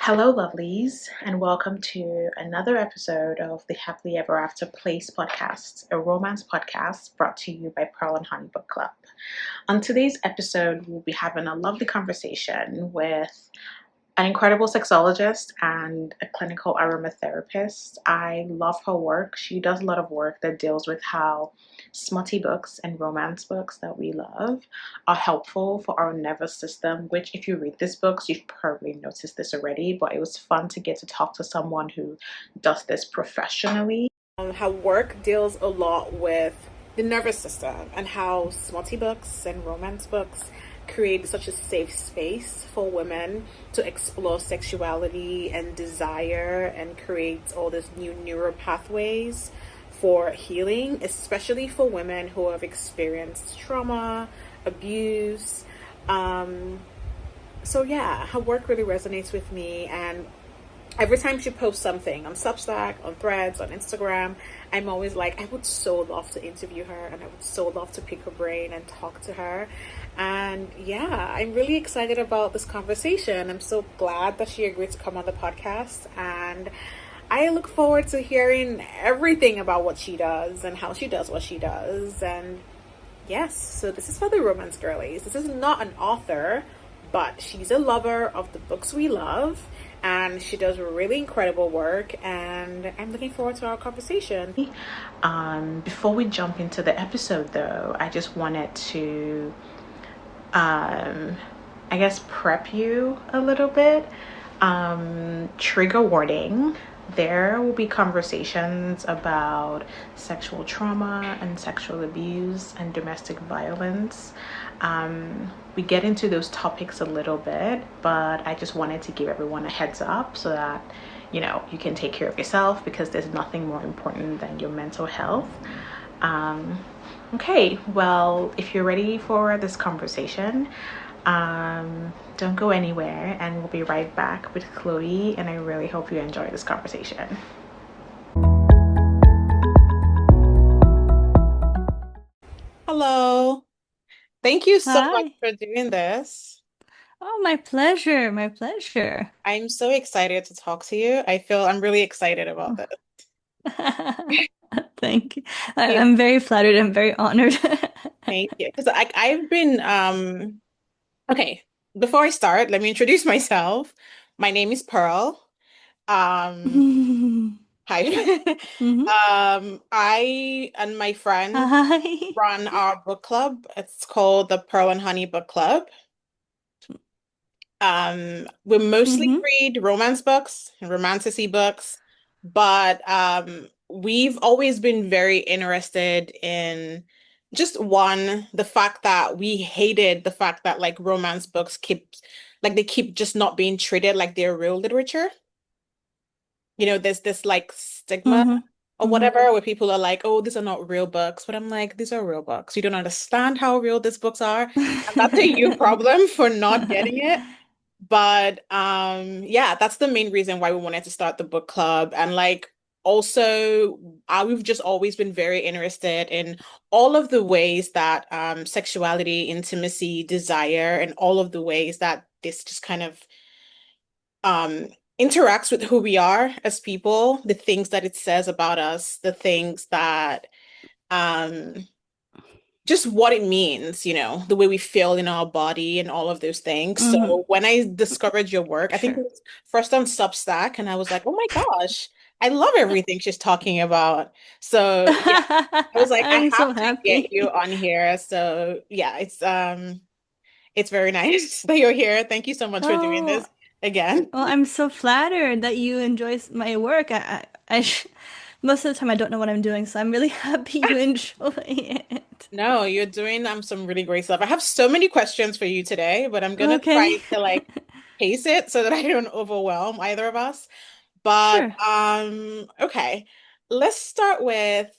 Hello, lovelies, and welcome to another episode of the Happily Ever After Place podcast, a romance podcast brought to you by Pearl and Honey Book Club. On today's episode, we'll be having a lovely conversation with an incredible sexologist and a clinical aromatherapist. I love her work. She does a lot of work that deals with how smutty books and romance books that we love are helpful for our nervous system, which, if you read these books, you've probably noticed this already, but it was fun to get to talk to someone who does this professionally. Her work deals a lot with the nervous system and how smutty books and romance books create such a safe space for women to explore sexuality and desire and create all these new neural pathways for healing, especially for women who have experienced trauma, abuse. So yeah, her work really resonates with me, and every time she posts something on Substack, on Threads, on Instagram, I'm always like, I would so love to interview her and I would so love to pick her brain and talk to her. And yeah, I'm really excited about this conversation. I'm so glad that she agreed to come on the podcast, and I look forward to hearing everything about what she does and how she does what she does. And yes, so this is for the romance girlies. This is not an author, but she's a lover of the books we love, and she does really incredible work, and I'm looking forward to our conversation. Before we jump into the episode though, I just wanted to I guess prep you a little bit. Trigger warning. There will be conversations about sexual trauma and sexual abuse and domestic violence. We get into those topics a little bit, but I just wanted to give everyone a heads up so that you can take care of yourself, because there's nothing more important than your mental health. Okay, well, if you're ready for this conversation, don't go anywhere, and we'll be right back with Chloe, and I really hope you enjoy this conversation. Hello. Thank you so much Hi. for doing this. Oh, my pleasure. My pleasure. I'm so excited to talk to you. I'm really excited about this. Thank you. Yeah, I'm very flattered. I'm very honored. thank you. Because I've been okay, before I start, let me introduce myself. My name is Pearl. Um Mhm. Hi. I and my friend Hi. run our book club. It's called the Pearl and Honey Book Club. We mostly hmm read romance books and romantasy books, but we've always been very interested in just one, the fact that we hated the fact that like romance books keep just not being treated like they're real literature. There's this like stigma hmm or hmm whatever where people are like, oh, these are not real books. But I'm like, these are real books. You don't understand how real these books are. And that's a you problem for not getting it. But yeah, that's the main reason why we wanted to start the book club. And like also we've just always been very interested in all of the ways that sexuality, intimacy, desire, and all of the ways that this just kind of um interacts with who we are as people, the things that it says about us, the things that um just what it means, the way we feel in our body and all of those things. hmm So when I discovered your work, I think it Sure. was first on Substack, and I was like, oh my gosh, I love everything she's talking about. So yeah, I was like, I I'm have so to get you happy. on here. So yeah, it's very nice that you're here. Thank you so much for doing Oh, this again. well, I'm so flattered that you enjoy my work. Most of the time I don't know what I'm doing, so I'm really happy you enjoy it. No, you're doing some really great stuff. I have so many questions for you today, but I'm gonna Okay. try to like pace it so that I don't overwhelm either of us. But Sure. okay. Let's start with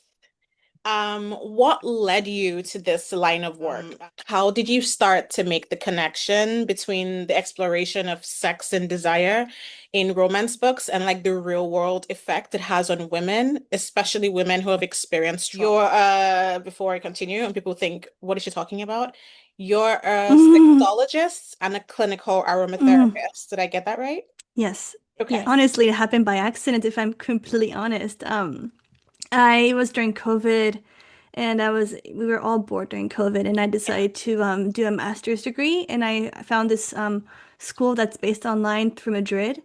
what led you to this line of work? How did you start to make the connection between the exploration of sex and desire in romance books and like the real world effect it has on women, especially women who have experienced trauma? Before I continue and people think, what is she talking about? You're a Mhm. sexologist and a clinical Mhm. aromatherapist. Did I get that right? Yes. Yeah, Okay. honestly, it happened by accident, if I'm completely honest. I was during COVID and we were all bored during COVID and I Yeah. decided to do a master's degree and I found this school that's based online through Madrid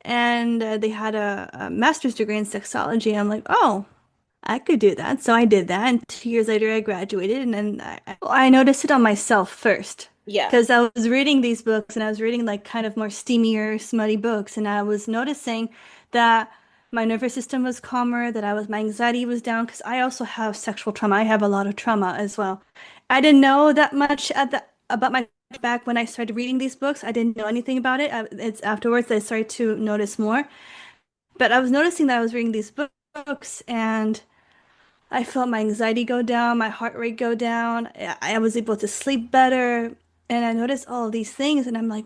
and they had a master's degree in sexology. I'm like, oh, I could do that. So I did that, and 2 years later, I graduated, and then I noticed it on myself first. Yeah. Because I was reading these books and I was reading like kind of more steamier, smutty books, and I was noticing that my nervous system was calmer, that my anxiety was down, because I also have sexual trauma. I have a lot of trauma as well. I didn't know that much about my back when I started reading these books. I didn't know anything about it. It's afterwards that I started to notice more. But I was noticing that I was reading these books and I felt my anxiety go down, my heart rate go down. I was able to sleep better. And I noticed all of these things, and I'm like,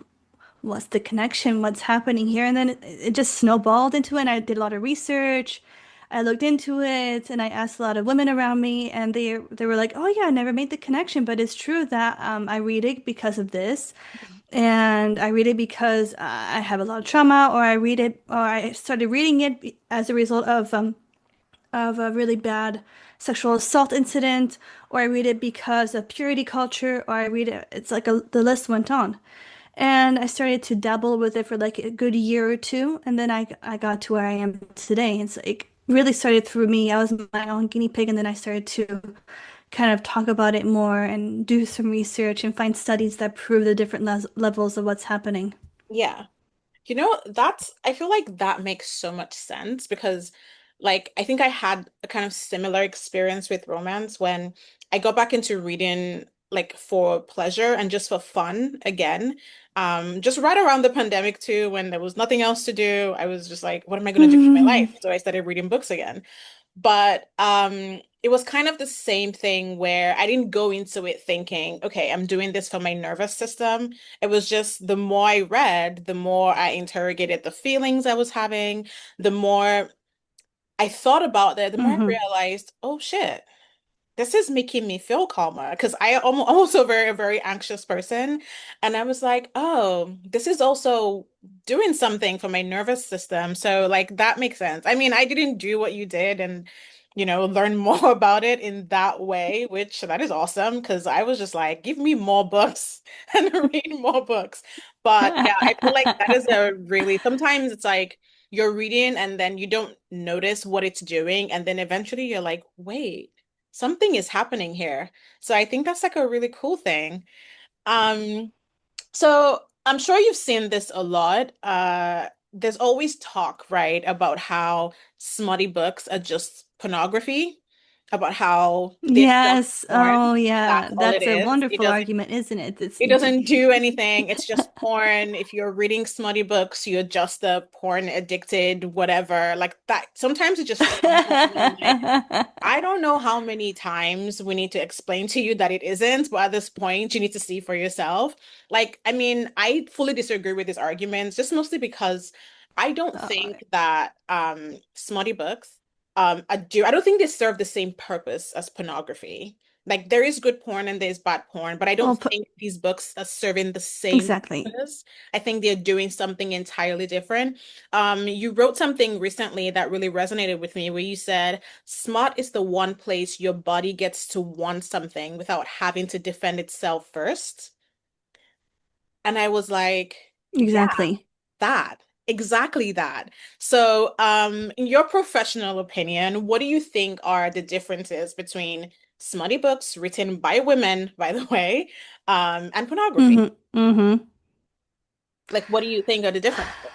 what's the connection? What's happening here? And then it just snowballed into it. And I did a lot of research. I looked into it, and I asked a lot of women around me, and they were like, "Oh yeah, I never made the connection, but it's true that I read it because of this, and I read it because I have a lot of trauma, or I read it, or I started reading it as a result of a really bad sexual assault incident, or I read it because of purity culture, or I read it, it's like the list went on. And I started to dabble with it for like a good year or two, and then I got to where I am today. And so it really started through me. I was my own guinea pig, and then I started to kind of talk about it more and do some research and find studies that prove the different levels of what's happening. Yeah. I feel like that makes so much sense because, like, I think I had a kind of similar experience with romance when I got back into reading, like, for pleasure and just for fun again. Just right around the pandemic, too, when there was nothing else to do. I was just like, what am I going to do with my life? So I started reading books again. But it was kind of the same thing where I didn't go into it thinking, okay, I'm doing this for my nervous system. It was just the more I read, the more I interrogated the feelings I was having, the more I thought about that, the more I Hmm. realized, oh shit, this is making me feel calmer because I'm also a very anxious person. And I was like, oh, this is also doing something for my nervous system. So, like, that makes sense. I mean, I didn't do what you did and, learn more about it in that way, which that is awesome because I was just like, give me more books and read more books. But yeah, I feel like that is a really, sometimes it's like, you're reading and then you don't notice what it's doing. And then eventually you're like, wait, something is happening here. So I think that's like a really cool thing. Um, so I'm sure you've seen this a lot. There's always talk, right, about how smutty books are just pornography, about how they're just Yes. porn. Oh, yeah. That's all it That's a is. It wonderful doesn't argument, isn't it? it doesn't do anything. It's just porn. If you're reading smutty books, you're just a porn addicted, whatever. Like that. Sometimes it just frustrates me. I'm like, I don't know how many times we need to explain to you that it isn't, but at this point, you need to see for yourself. Like, I mean, I fully disagree with these arguments, just mostly because I don't Oh, think that smutty books I don't think they serve the same purpose as pornography. Like there is good porn and there's bad porn, but I don't well, think these books are serving the same exactly. purpose. I think they're doing something entirely different. You wrote something recently that really resonated with me where you said, smart is the one place your body gets to want something without having to defend itself first. And I was like, yeah, Exactly. that. Exactly that. So, in your professional opinion, what do you think are the differences between smutty books written by women, by the way, and pornography? Hmm. Hmm. Like, what do you think are the differences?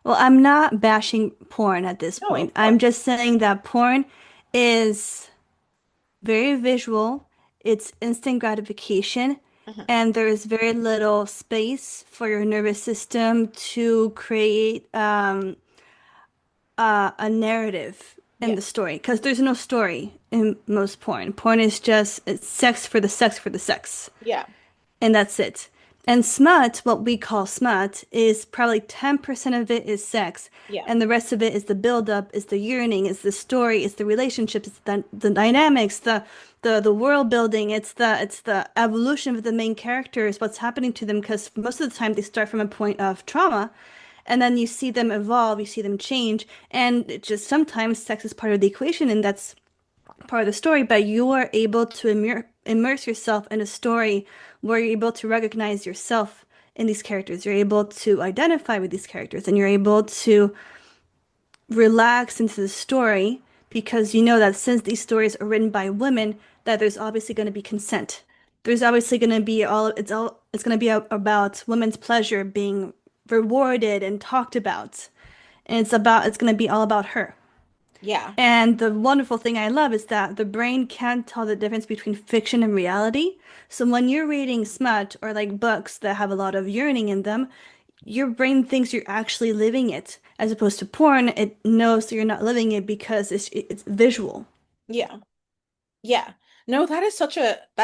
Well, I'm not bashing porn at this No, point. of I'm course. just saying that porn is very visual, it's instant gratification, Mhm. and there is very little space for your nervous system to create a narrative in Yeah, the story because there's no story in most porn. Porn is just it's sex for the sex for the sex, yeah, and that's it. And smut, what we call smut, is probably 10% of it is sex, yeah, and the rest of it is the buildup, is the yearning, is the story, is the relationships, it's the dynamics, the world building, it's the evolution of the main characters, what's happening to them, because most of the time they start from a point of trauma, And then you see them evolve, you see them change, and it just sometimes sex is part of the equation, and that's part of the story, but you are able to immerse yourself in a story where you're able to recognize yourself in these characters. You're able to identify with these characters, and you're able to relax into the story because you know that since these stories are written by women, that there's obviously going to be consent. There's obviously going to be it's going to be about women's pleasure being rewarded and talked about. And it's going to be all about her. Yeah. And the wonderful thing I love is that the brain can't tell the difference between fiction and reality. So when you're reading smut or like books that have a lot of yearning in them, your brain thinks you're actually living it. As opposed to porn, it knows that you're not living it because it's visual. Yeah. Yeah. No, that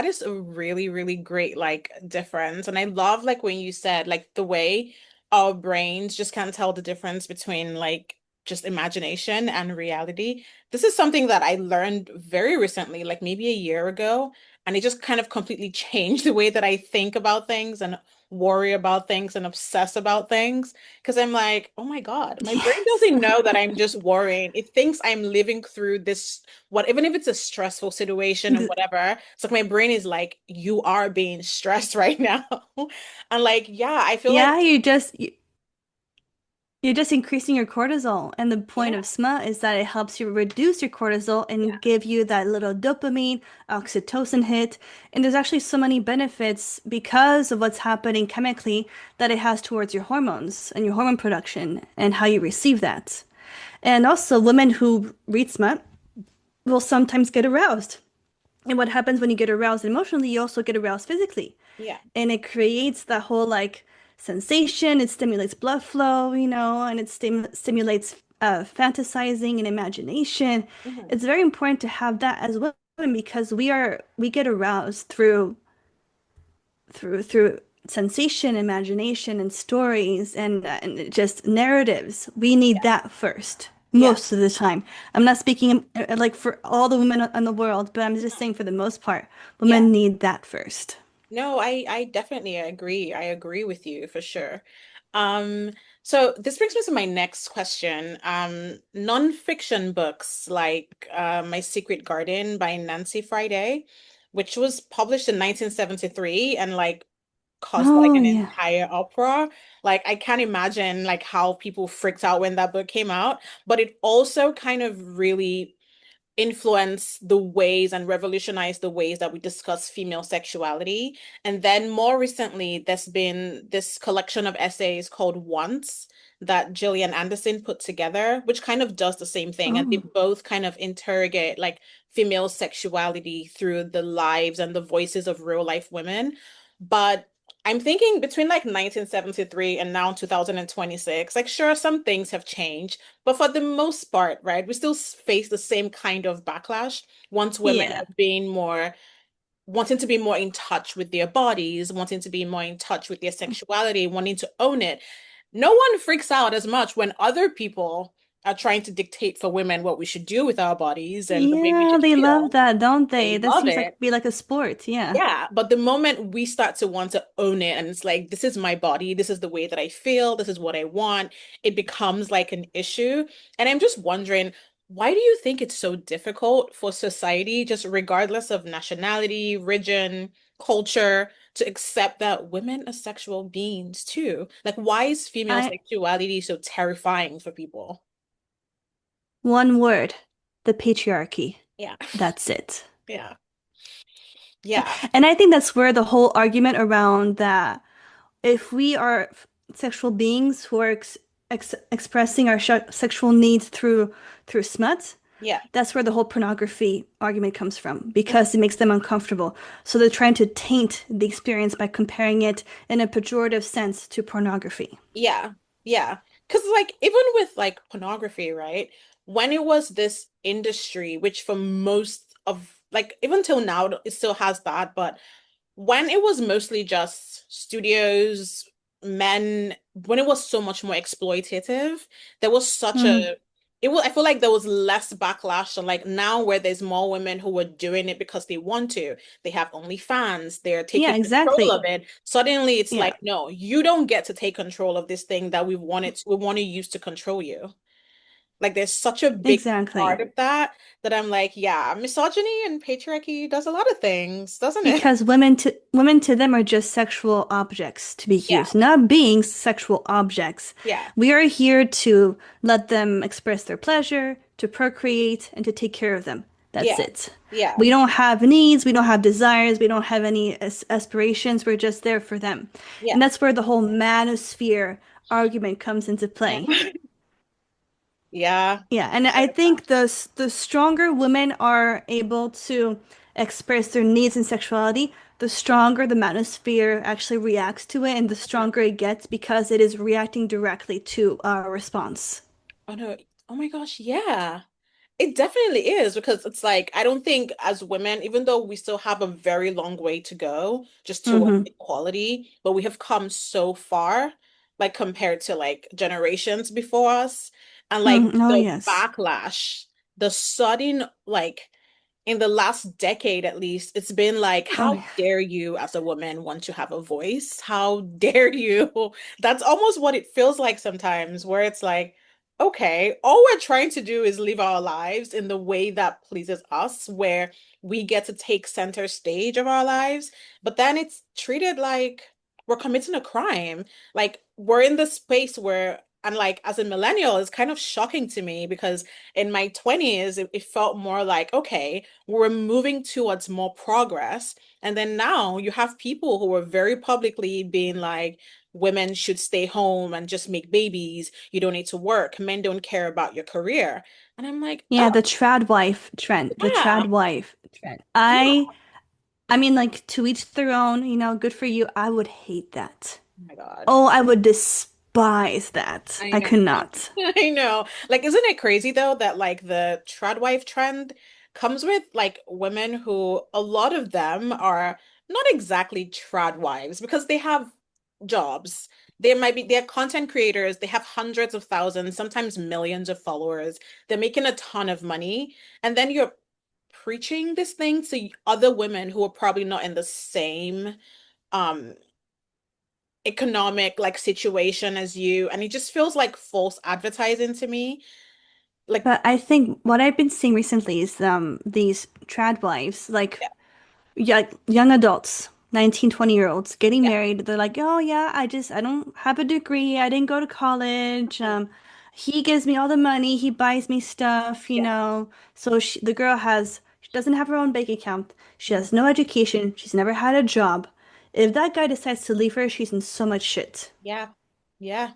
is a really, really great like difference. And I love like when you said like the way our brains just can't tell the difference between like just imagination and reality. This is something that I learned very recently, like maybe a year ago, and it just kind of completely changed the way that I think about things and worry about things and obsess about things. Because I'm like, oh my God, my brain Yes. doesn't know that I'm just worrying. It thinks I'm living through this what even if it's a stressful situation and whatever, it's like my brain is like, you are being stressed right now. And like, yeah, I feel like, Yeah, you're just increasing your cortisol. And the point yeah, of smut is that it helps you reduce your cortisol yeah, and give you that little dopamine, oxytocin hit. And there's actually so many benefits because of what's happening chemically that it has towards your hormones and your hormone production and how you receive that. And also, women who read smut will sometimes get aroused. And what happens when you get aroused emotionally, you also get aroused physically. yeah. And it creates that whole like sensation. It stimulates blood flow, and it stimulates fantasizing and imagination. Mhm. It's very important to have that as well because we get aroused through sensation, imagination, and stories and just narratives. We need Yeah, that first. yeah, Most of the time. I'm not speaking like for all the women in the world, but I'm just mhm, saying for the most part, yeah. women need that first. No, I definitely agree. I agree with you for sure. Um, so this brings me to my next question. Nonfiction books like My Secret Garden by Nancy Friday, which was published in 1973 and like cost like Oh, an yeah. entire opera. Like I can't imagine like how people freaked out when that book came out, but it also kind of really influence the ways and revolutionize the ways that we discuss female sexuality. And then more recently, there's been this collection of essays called Once that Gillian Anderson put together, which kind of does the same thing. And they Oh, both kind of interrogate like female sexuality through the lives and the voices of real life women. But I'm thinking between like 1973 and now 2026, like sure, some things have changed, but for the most part, right, we still face the same kind of backlash once women yeah. are being more, wanting to be more in touch with their bodies, wanting to be more in touch with their sexuality, wanting to own it. No one freaks out as much when other people are trying to dictate for women what we should do with our bodies and the way we Yeah, should they love feel. that, don't they? They That love seems it. like be like a sport. Yeah. Yeah, but the moment we start to want to own it and it's like, this is my body, this is the way that I feel, this is what I want, it becomes like an issue. And I'm just wondering, why do you think it's so difficult for society, just regardless of nationality, region, culture, to accept that women are sexual beings too? Like, why is female I sexuality so terrifying for people? One word, the patriarchy. Yeah, That's it. yeah, yeah, And I think that's where the whole argument around that if we are sexual beings who are expressing our sexual needs through smut, yeah. that's where the whole pornography argument comes from because it makes them uncomfortable. So they're trying to taint the experience by comparing it in a pejorative sense to pornography. Yeah, yeah. Because, like, even with like pornography, right? When it was this industry, which for most of, like, even till now, it still has that, but when it was mostly just studios, men, when it was so much more exploitative, there was such Mm, a I feel like there was less backlash. And like now where there's more women who are doing it because they want to, they have OnlyFans, they're taking Yeah, control of exactly. it. Suddenly it's Yeah, like, no, you don't get to take control of this thing that we want to use to control you. Like there's such a big part exactly. of that that I'm like, yeah, misogyny and patriarchy does a lot of things, doesn't it? Because women to them are just sexual objects to be Yeah, used, not being sexual objects. yeah, We are here to let them express their pleasure, to procreate, and to take care of them. That's yeah, it. yeah, We don't have needs, we don't have desires, we don't have any aspirations. We're just there for them. yeah. And that's where the whole manosphere argument comes into play. Yeah. Yeah, and I think the stronger women are able to express their needs and sexuality, the stronger the manosphere actually reacts to it, and the stronger it gets because it is reacting directly to our response. Oh no. Oh my gosh, yeah. It definitely is because it's like I don't think as women, even though we still have a very long way to go just towards Mm-hmm. equality, but we have come so far, like compared to like generations before us. And like Mm-hmm. Oh, the yes. backlash, the sudden like in the last decade at least, it's been like, Oh, how yeah. dare you as a woman want to have a voice? How dare you? That's almost what it feels like sometimes, where it's like, okay, all we're trying to do is live our lives in the way that pleases us, where we get to take center stage of our lives, but then it's treated like we're committing a crime. Like we're in this space where, and like as a millennial, it's kind of shocking to me because in my 20s, it felt more like, okay, we're moving towards more progress. And then now you have people who are very publicly being like, women should stay home and just make babies. You don't need to work. Men don't care about your career. And I'm like, Yeah, oh, the trad wife trend, the yeah. trad wife trend. Yeah. I mean, like to each their own, good for you. I would hate that. Oh my God. Oh, I would despise that. I I know. could not. I know. Like, isn't it crazy though that like the tradwife trend comes with like women who a lot of them are not exactly tradwives because they have jobs. They're content creators, they have hundreds of thousands, sometimes millions of followers. They're making a ton of money. And then you're preaching this thing to other women who are probably not in the same um economic like situation as you, and it just feels like false advertising to me. Like, But I think what I've been seeing recently is these trad wives, like yeah, yeah, young adults, 19, 20-year-olds getting yeah, married. They're like, "Oh yeah, I don't have a degree. I didn't go to college. He gives me all the money. He buys me stuff, yeah, So the girl she doesn't have her own bank account. She mhm, has no education. She's never had a job. If that guy decides to leave her, she's in so much shit. yeah, yeah,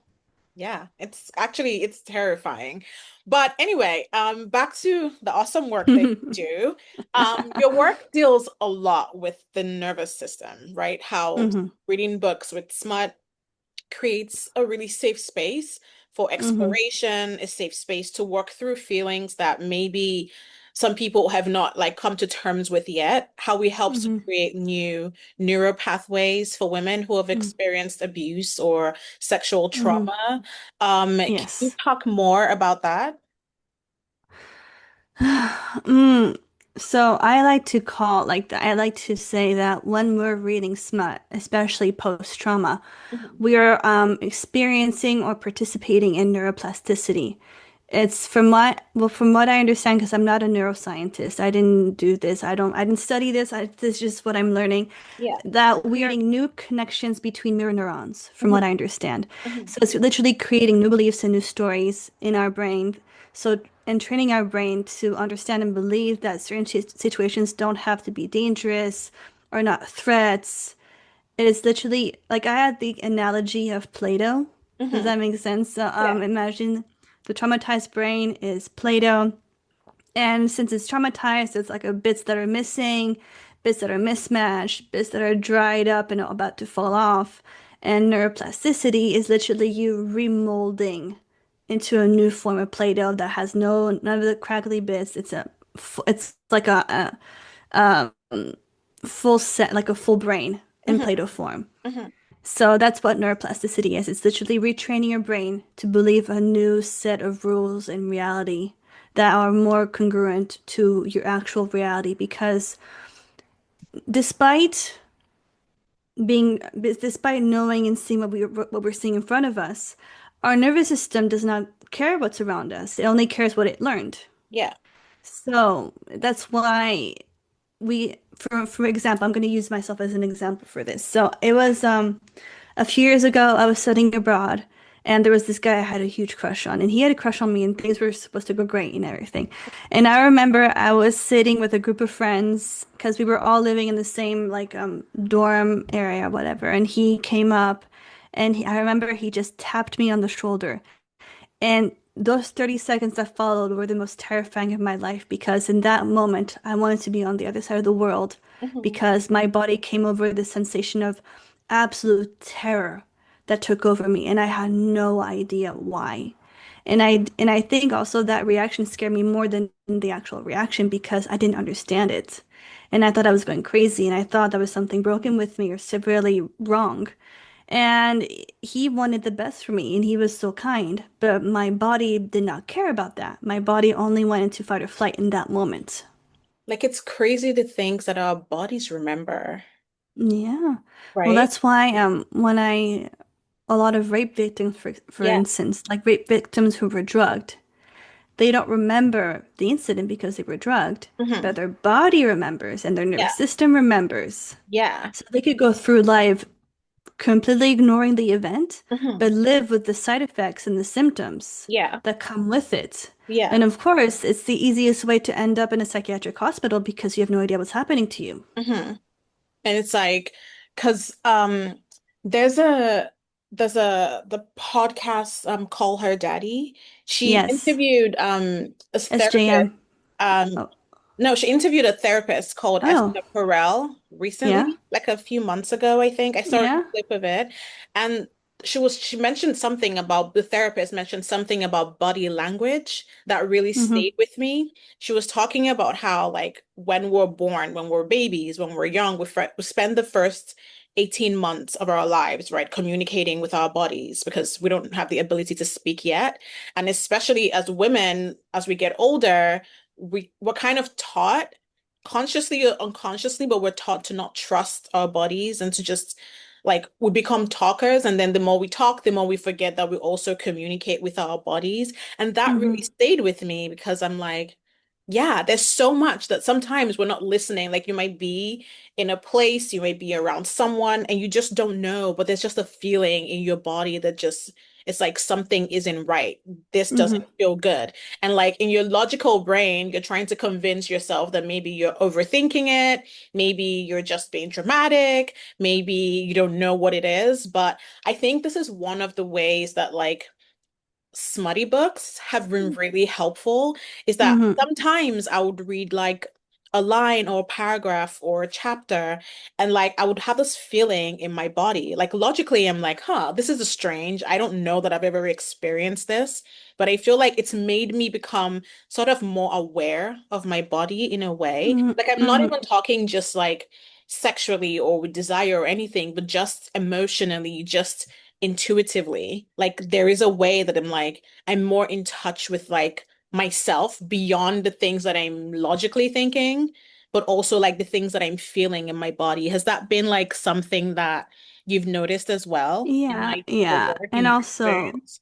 yeah. It's terrifying. But anyway, back to the awesome work that you do. Your work deals a lot with the nervous system, right? How hmm reading books with smut creates a really safe space for hmm exploration, a safe space to work through feelings that maybe some people have not like come to terms with yet. How we help to hmm create new neural pathways for women who have experienced abuse or sexual hmm trauma. Can you Yes. talk more about that? Mm. So I like to call like that. I like to say that when we're reading smut, especially post-trauma, Mhm. we are experiencing or participating in neuroplasticity. It's from what I understand, because I'm not a neuroscientist. I didn't do this. I didn't study this. This is just what I'm learning. Yeah. That we are creating new connections between mirror neurons, from Mhm, what I understand. mhm, So it's literally creating new beliefs and new stories in our brain. So, and training our brain to understand and believe that certain situations don't have to be dangerous or not threats. It is literally like I had the analogy of Play-Doh. Does mhm. that make sense? So, Yeah. imagine the traumatized brain is Play-Doh, and since it's traumatized, it's like a bits that are missing, bits that are mismatched, bits that are dried up and about to fall off. And neuroplasticity is literally you remolding into a new form of Play-Doh that has none of the crackly bits. It's like a full set, like a full brain in Mhm, Play-Doh form. mhm. So that's what neuroplasticity is. It's literally retraining your brain to believe a new set of rules in reality that are more congruent to your actual reality. Because despite despite knowing and seeing what we're seeing in front of us, our nervous system does not care what's around us. It only cares what it learned. Yeah. So that's why for example, I'm going to use myself as an example for this. So it was a few years ago, I was studying abroad, and there was this guy I had a huge crush on, and he had a crush on me, and things were supposed to go great and everything. And I remember I was sitting with a group of friends because we were all living in the same like dorm area, whatever. And he came up, and I remember he just tapped me on the shoulder, and those 30 seconds that followed were the most terrifying of my life because in that moment, I wanted to be on the other side of the world Hmm. because my body came over the sensation of absolute terror that took over me, and I had no idea why. And I think also that reaction scared me more than the actual reaction because I didn't understand it. And I thought I was going crazy, and I thought there was something broken with me or severely wrong. And he wanted the best for me, and he was so kind. But my body did not care about that. My body only went into fight or flight in that moment. Like it's crazy the things that our bodies remember, Yeah. Well, right? that's why when I a lot of rape victims, for Yeah. instance, like rape victims who were drugged, they don't remember the incident because they were drugged, Hmm. but their body remembers and their Yeah. nervous system remembers. Yeah. So they could go through life completely ignoring the event, Hmm. but live with the side effects and the symptoms Yeah. that come with it. Yeah. And of course, it's the easiest way to end up in a psychiatric hospital because you have no idea what's happening to you. Hmm. And it's like, because there's the podcast Call Her Daddy. She Yes. interviewed a therapist. SJM. Um Oh, no, she interviewed a therapist called oh, Esther Perel yeah, recently, like a few months ago, I think. I saw a yeah. clip of it. And she mentioned something about the therapist mentioned something about body language that really Mm-hmm. stayed with me. She was talking about how like when we're born, when we're babies, when we're young, we spend the first 18 months of our lives, right, communicating with our bodies because we don't have the ability to speak yet. And especially as women, as we get older, we're kind of taught consciously or unconsciously, but we're taught to not trust our bodies and to just like we become talkers, and then the more we talk, the more we forget that we also communicate with our bodies. And that really Mm-hmm. stayed with me because I'm like, yeah, there's so much that sometimes we're not listening. Like you might be in a place, you might be around someone, and you just don't know, but there's just a feeling in your body that just it's like something isn't right. This doesn't Mm-hmm. feel good. And like in your logical brain, you're trying to convince yourself that maybe you're overthinking it, maybe you're just being dramatic, maybe you don't know what it is. But I think this is one of the ways that like smutty books have been really helpful is that Mm-hmm. sometimes I would read like a line or a paragraph or a chapter and like I would have this feeling in my body. Like logically I'm like, huh, this is strange. I don't know that I've ever experienced this, but I feel like it's made me become sort of more aware of my body in a way. Like I'm not Mm-hmm. even talking just like sexually or with desire or anything, but just emotionally, just intuitively. Like there is a way that I'm like I'm more in touch with like myself beyond the things that I'm logically thinking, but also like the things that I'm feeling in my body. Has that been like something that you've noticed as well in Yeah, like your yeah. work And and your also, experience?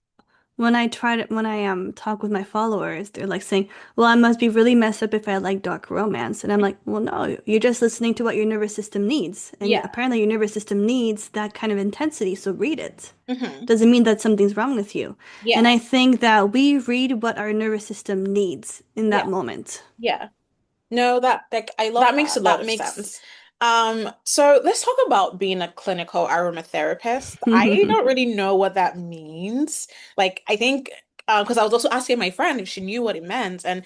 when I talk with my followers, they're like saying, "Well, I must be really messed up if I like dark romance." And I'm like, "Well, no, you're just listening to what your nervous system needs, and Yeah. apparently your nervous system needs that kind of intensity, so read it. Hmm. Doesn't mean that something's wrong with you." And Yeah. I think that we read what our nervous system needs in Yeah. that moment. Yeah. No, that like I love That makes a that. lot That of makes sense. so let's talk about being a clinical aromatherapist. I don't really know what that means. Like I think because I was also asking my friend if she knew what it meant, and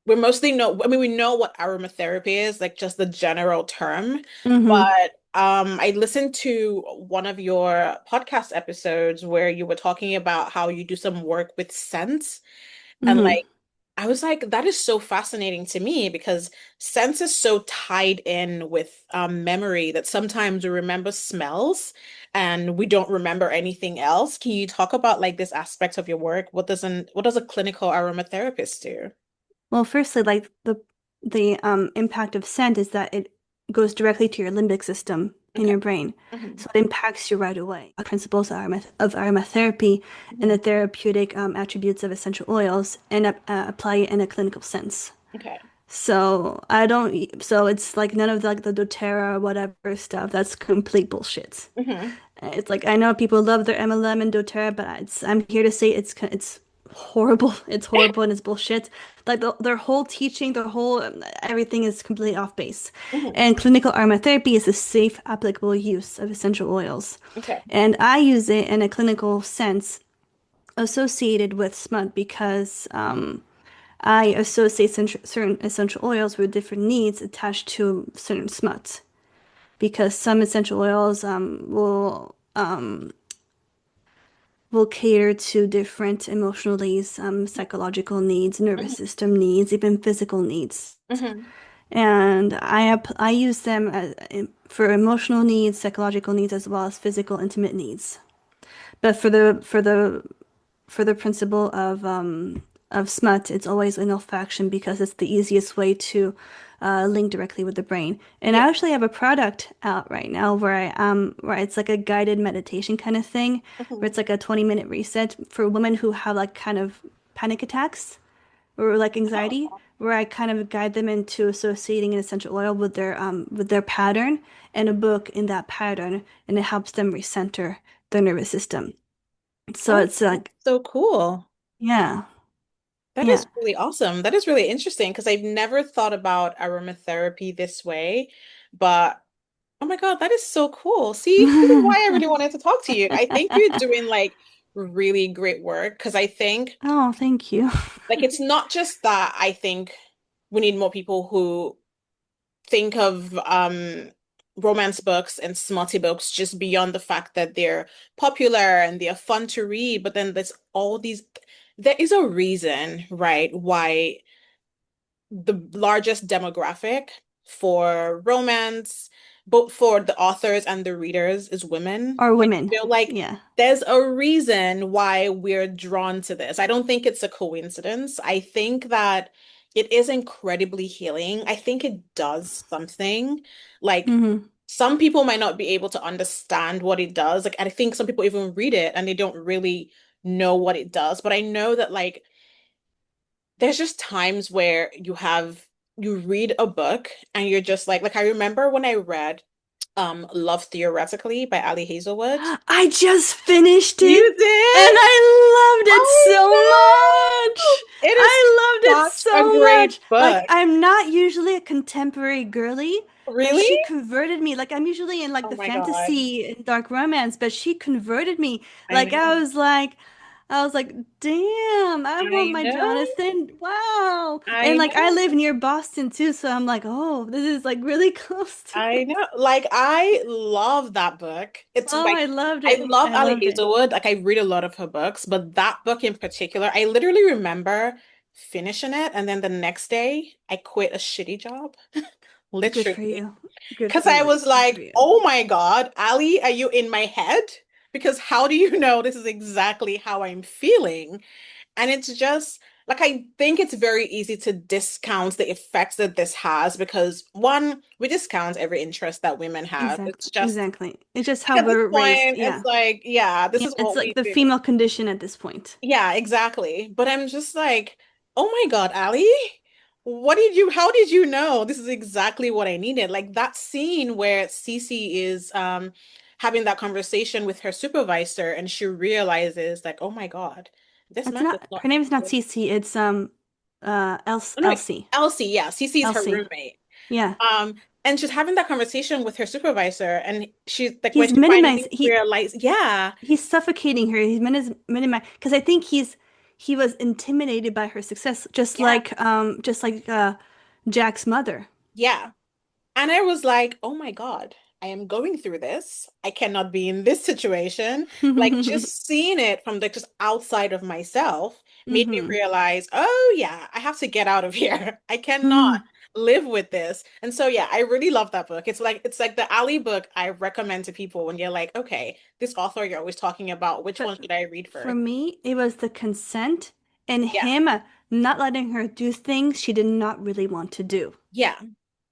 we mostly know, I mean, we know what aromatherapy is, like just the general term, Hmm. but I listened to one of your podcast episodes where you were talking about how you do some work with scents and like Hmm. I was like, that is so fascinating to me because sense is so tied in with memory that sometimes we remember smells and we don't remember anything else. Can you talk about like this aspect of your work? What does a clinical aromatherapist do? Well, firstly, like the impact of scent is that it goes directly to your limbic system in Okay. your brain. Hmm. So it impacts you right away. Principles of aromatherapy and Hmm. the therapeutic attributes of essential oils and apply it in a clinical sense. Okay. So I don't, so it's like none of like the doTERRA or whatever stuff. That's complete bullshit. Hmm. It's like I know people love their MLM and doTERRA, but I'm here to say it's horrible. It's horrible and it's bullshit. Like their whole teaching, their whole everything is completely off base. Hmm. And clinical aromatherapy is a safe, applicable use of essential oils. Okay. And I use it in a clinical sense associated with smut because I associate certain essential oils with different needs attached to certain smut because some essential oils will cater to different emotional needs, psychological needs, nervous Hmm. system needs, even physical needs. Hmm. And I use them for emotional needs, psychological needs, as well as physical, intimate needs. But for the principle of smut, it's always in olfaction because it's the easiest way to link directly with the brain. And Yeah. I actually have a product out right now where it's like a guided meditation kind of thing, where Hmm. it's like a 20-minute reset for women who have like kind of panic attacks or like anxiety, where I kind of guide them into associating an essential oil with their pattern and a book in that pattern, and it helps them recenter their nervous system. So Oh, it's like, that's so cool. yeah, That is yeah. really awesome. That is really interesting because I've never thought about aromatherapy this way. But oh my God, that is so cool. See, this is why I really wanted to talk to you. I think you're doing like really great work because I think Oh, thank you. like it's not just that I think we need more people who think of romance books and smutty books just beyond the fact that they're popular and they're fun to read, but then there's all these there is a reason, right, why the largest demographic for romance, both for the authors and the readers, is women. Or I women. feel like Yeah. there's a reason why we're drawn to this. I don't think it's a coincidence. I think that it is incredibly healing. I think it does something. Like Hmm. some people might not be able to understand what it does. Like I think some people even read it and they don't really know what it does. But I know that like there's just times where you read a book and you're just like I remember when I read Love Theoretically by Ali Hazelwood. I just finished it You and did? I loved it I so know. much. It is I loved it such a so great much. Like book. I'm not usually a contemporary girly, but Really? she converted me. Like I'm usually in like Oh the my God. fantasy and dark romance, but she converted me. I Like know. I was like, damn, I want I my know. Jonathan. Wow. And I like I know. live near Boston too, so I'm like, oh, this is like really close to I me. know. Like I love that book. It's Oh, like I loved I it. love I Ali loved it. Hazelwood. Like I read a lot of her books, but that book in particular, I literally remember finishing it and then the next day I quit a shitty job. Good for Literally. you. Good Because for I you. was Good for like, you. oh my God, Ali, are you in my head? Because how do you know this is exactly how I'm feeling? And it's just like I think it's very easy to discount the effects that this has because one, we discount every interest that women have. It's Exactly. just Exactly. It's just like how at this we're raised. point, it's Yeah. like, yeah, this Yeah. is It's what we like the do. female condition at this point. Yeah, exactly. But I'm just like, oh my God, Ali, how did you know this is exactly what I needed? Like that scene where Cece is having that conversation with her supervisor and she realizes like, oh my God, this It's man does not not her name is not Cece, it's oh, no, Elsie. Elsie, yeah, Cece's her Elsie. roommate. Yeah. And she's having that conversation with her supervisor, and she's like, when He's she minimized finally realized, yeah, he's suffocating her. He's minimized because I think he was intimidated by her success, yeah, just like Jack's mother. yeah. And I was like, oh my God. I am going through this. I cannot be in this situation. Like just seeing it from the just outside of myself made me Hmm. realize, oh yeah, I have to get out of here. I cannot live with this. And so yeah, I really love that book. It's like the alley book I recommend to people when you're like, okay, this author you're always talking about, which one But should I read for first? me, it was the consent and Yeah. him not letting her do things she did not really want to do. Yeah.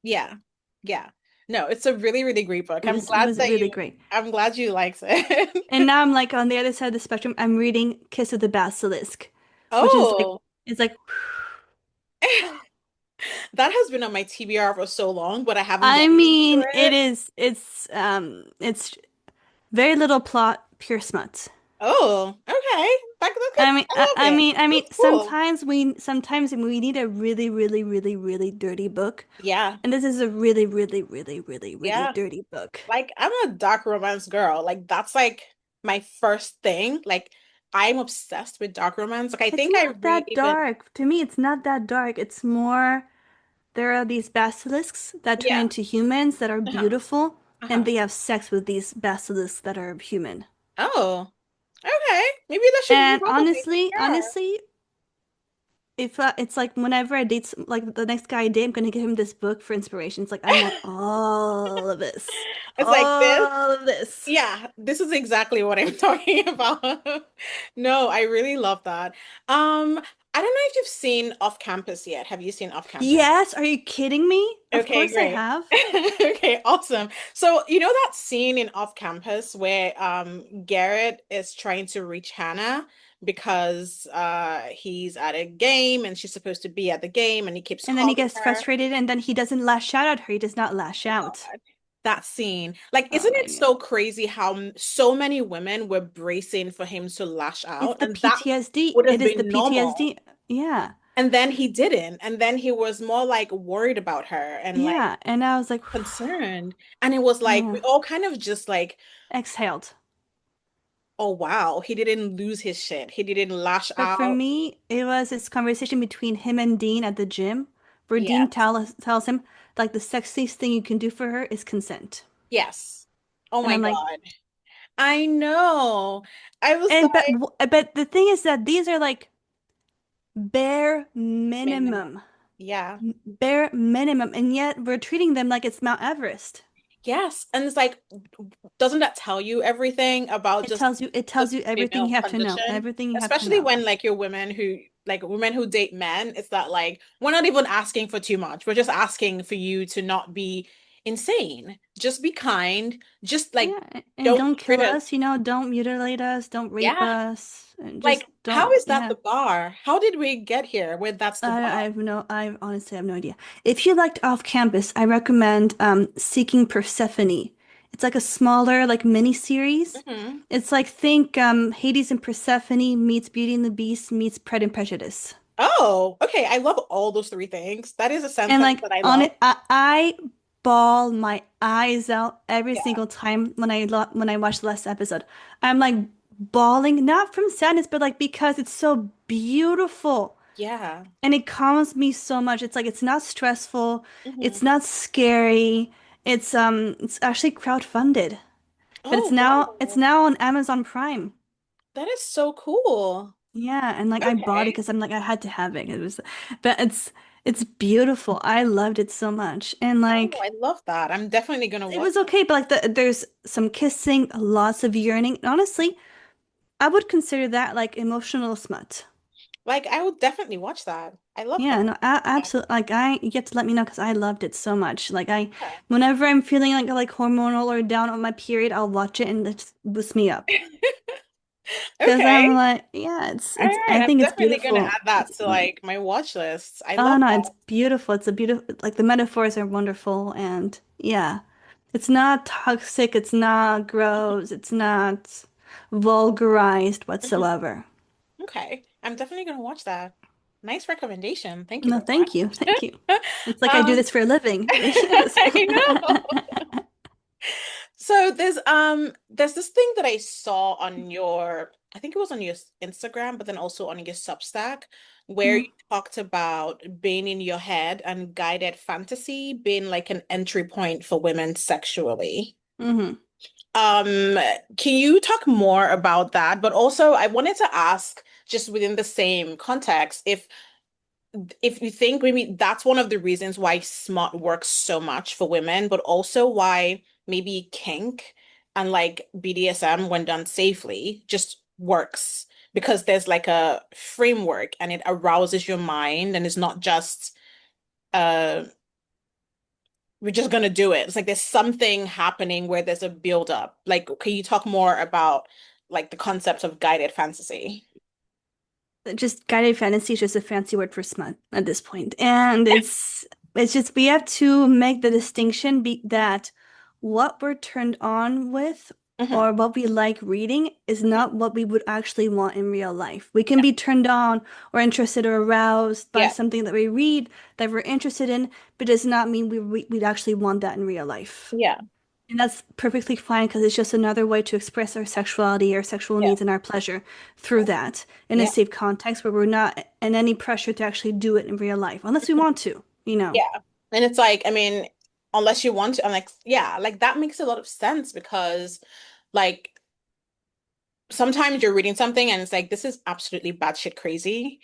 Yeah. Yeah. No, it's a really, really great book. It was really great. I'm glad you liked it. And now I'm like on the other side of the spectrum. I'm reading Kiss of the Basilisk, which is like Oh, it's like that has been on my TBR for so long, but I haven't I gotten into mean it. it's very little plot, pure smut. Oh, okay. That could, I love it. I mean, That's cool. sometimes we need a really, really, really, really dirty book, Yeah. and this is a really, really, really, really, really Yeah. dirty book. Like I'm a dark romance girl. Like that's like my first thing. Like I'm obsessed with dark romance. Like I It's think I not read that even dark. To me, it's not that dark. It's more there are these basilisks that turn yeah. into humans that are Uh-huh. beautiful, and Uh-huh. they have sex with these basilisks that are human. Oh, okay. Maybe that should move And up on my TBR. honestly, if it's like whenever I date like the next guy I date, I'm gonna give him this book for inspiration. It's like I want all of this, It's like this. all of this. Yeah, this is exactly what I'm talking about. No, I really love that. I don't know if you've seen Off Campus yet. Have you seen Off Campus? Yes, are you kidding me? Of Okay, course I great. have. Okay, awesome. So, you know that scene in Off Campus where Garrett is trying to reach Hannah because he's at a game and she's supposed to be at the game and he keeps And then he calling gets her. frustrated, and then he doesn't lash out at her. He does not lash out. God, that scene. Like, Oh isn't my it God. so crazy how so many women were bracing for him to lash It's out the and that PTSD. would have It is the been normal. PTSD. Yeah. And then he didn't. And then he was more like worried about her and like Yeah. And I was like, concerned. And it was like, we oh, all kind of just like, exhaled. oh wow, he didn't lose his shit. He didn't lash But for out. me, it was this conversation between him and Dean at the gym, where Yeah. Tells him, like, the sexiest thing you can do for her is consent. Yes. Oh And my I'm like, God. I know. I was and like, but the thing is that these are like bare minimum. minimum, Yeah. bare minimum, and yet we're treating them like it's Mount Everest. Yes. And it's like, doesn't that tell you everything about just It the tells you everything female you have to know, condition? everything you have to Especially know. when like you're women who date men, it's that like we're not even asking for too much. We're just asking for you to not be insane. Just be kind. Just like Yeah, and don't don't kill treat us. us, don't mutilate us, don't rape Yeah. us, and just Like, how don't, is that yeah. the bar? How did we get here where that's the bar? I honestly have no idea. If you liked Off Campus, I recommend Seeking Persephone. It's like a smaller, like mini series. Hmm. It's like think Hades and Persephone meets Beauty and the Beast meets Pride and Prejudice. Oh, okay. I love all those three things. That is a And sentence like that I on love. it, I bawl my eyes out every Yeah. single time when I watch the last episode. I'm like bawling, not from sadness, but like because it's so beautiful. Yeah. And it calms me so much. It's like it's not stressful, Hmm. it's not scary. It's actually crowdfunded. But Oh, it's wow. now on Amazon Prime. That is so cool. Yeah, and like I bought it Okay. because I'm like I had to have it. It was but it's beautiful. I loved it so much. And Oh, like I love that. I'm definitely gonna it watch was that. okay, but like there's some kissing, lots of yearning. Honestly, I would consider that like emotional smut. Like, I would definitely watch that. I love Yeah, that. no, absolutely. Like you get to let me know because I loved it so much. Yeah. Whenever I'm feeling like hormonal or down on my period, I'll watch it and it just boosts me up. Because I'm Okay. like, yeah, All right. I I'm think it's definitely gonna beautiful. add that to like my watch list. I Oh love no, it's that. beautiful. It's a beautiful, like the metaphors are wonderful and yeah, it's not toxic. It's not gross. It's not vulgarized Mhm. whatsoever. Okay. I'm definitely gonna watch that. Nice recommendation. Thank you No, very thank you. Thank much. you. It's like I do Um, this for a living. Yes. I know. So there's this thing that I saw on your I think it was on your Instagram, but then also on your Substack, where you Mm-hmm. talked about being in your head and guided fantasy being like an entry point for women sexually. Mm-hmm. Um, can you talk more about that? But also, I wanted to ask, just within the same context, if you think maybe that's one of the reasons why smut works so much for women, but also why maybe kink and like BDSM, when done safely, just works because there's like a framework and it arouses your mind and it's not just uh we're just gonna do it. It's like there's something happening where there's a build up. Like, can you talk more about like the concept of guided fantasy? Just guided fantasy is just a fancy word for smut at this point. And it's just we have to make the distinction be that what we're turned on with Hmm. or what we like reading is not what we would actually want in real life. We can be turned on or interested or aroused by Yeah, something that we read that we're interested in, but does not mean we'd actually want that in real life. yeah, And that's perfectly fine because it's just another way to express our sexuality, our sexual yeah, needs, and our pleasure through that in a yeah, safe context where we're not in any pressure to actually do it in real life, unless we want to, you know. yeah. And it's like, I mean, unless you want to, I'm like, yeah, like that makes a lot of sense because like sometimes you're reading something and it's like, this is absolutely batshit crazy.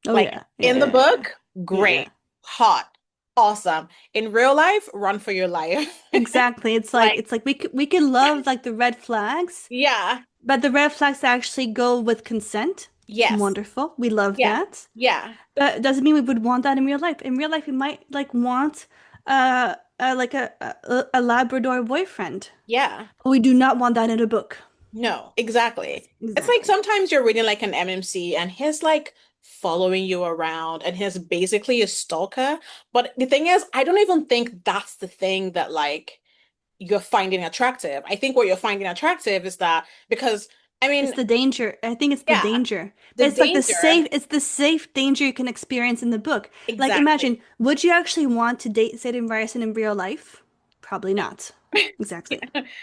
Oh Like yeah, in the yeah, book, great, yeah. hot, awesome. In real life, run for your life. Exactly. Like, It's like we could love like the red flags, yeah, but the red flags that actually go with consent. yes, Wonderful. We love yeah, that. yeah, But it doesn't mean we would want that in real life. In real life, we might like want like a Labrador boyfriend. yeah. We do not want that in a book. No, exactly. It's like Exactly. sometimes you're reading like an MMC and he's like following you around and he's basically a stalker. But the thing is, I don't even think that's the thing that like you're finding attractive. I think what you're finding attractive is that because I It's mean, the danger. I think it's the yeah, danger. the But danger. it's the safe danger you can experience in the book. Like Exactly. imagine, would you actually want to date Sid and Ryerson in real life? Probably not. Exactly.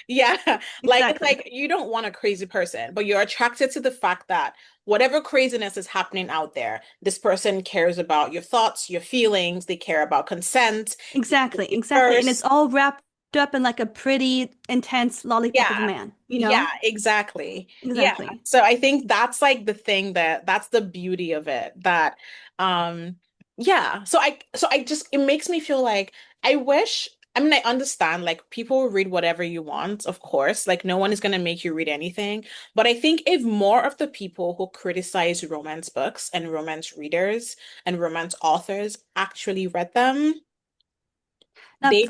Yeah, like it's Exactly. like you don't want a crazy person, but you're attracted to the fact that whatever craziness is happening out there, this person cares about your thoughts, your feelings, they care about consent, they put Exactly. you Exactly. And it's first. all wrapped up in like a pretty intense lollipop of a Yeah. man, you Yeah, know? exactly. Yeah. Exactly. So I think that's like the thing that's the beauty of it that um yeah. So I just it makes me feel like I wish I mean I understand like people read whatever you want, of course. Like no one is gonna make you read anything. But I think if more of the people who criticize romance books and romance readers and romance authors actually read them, Now, they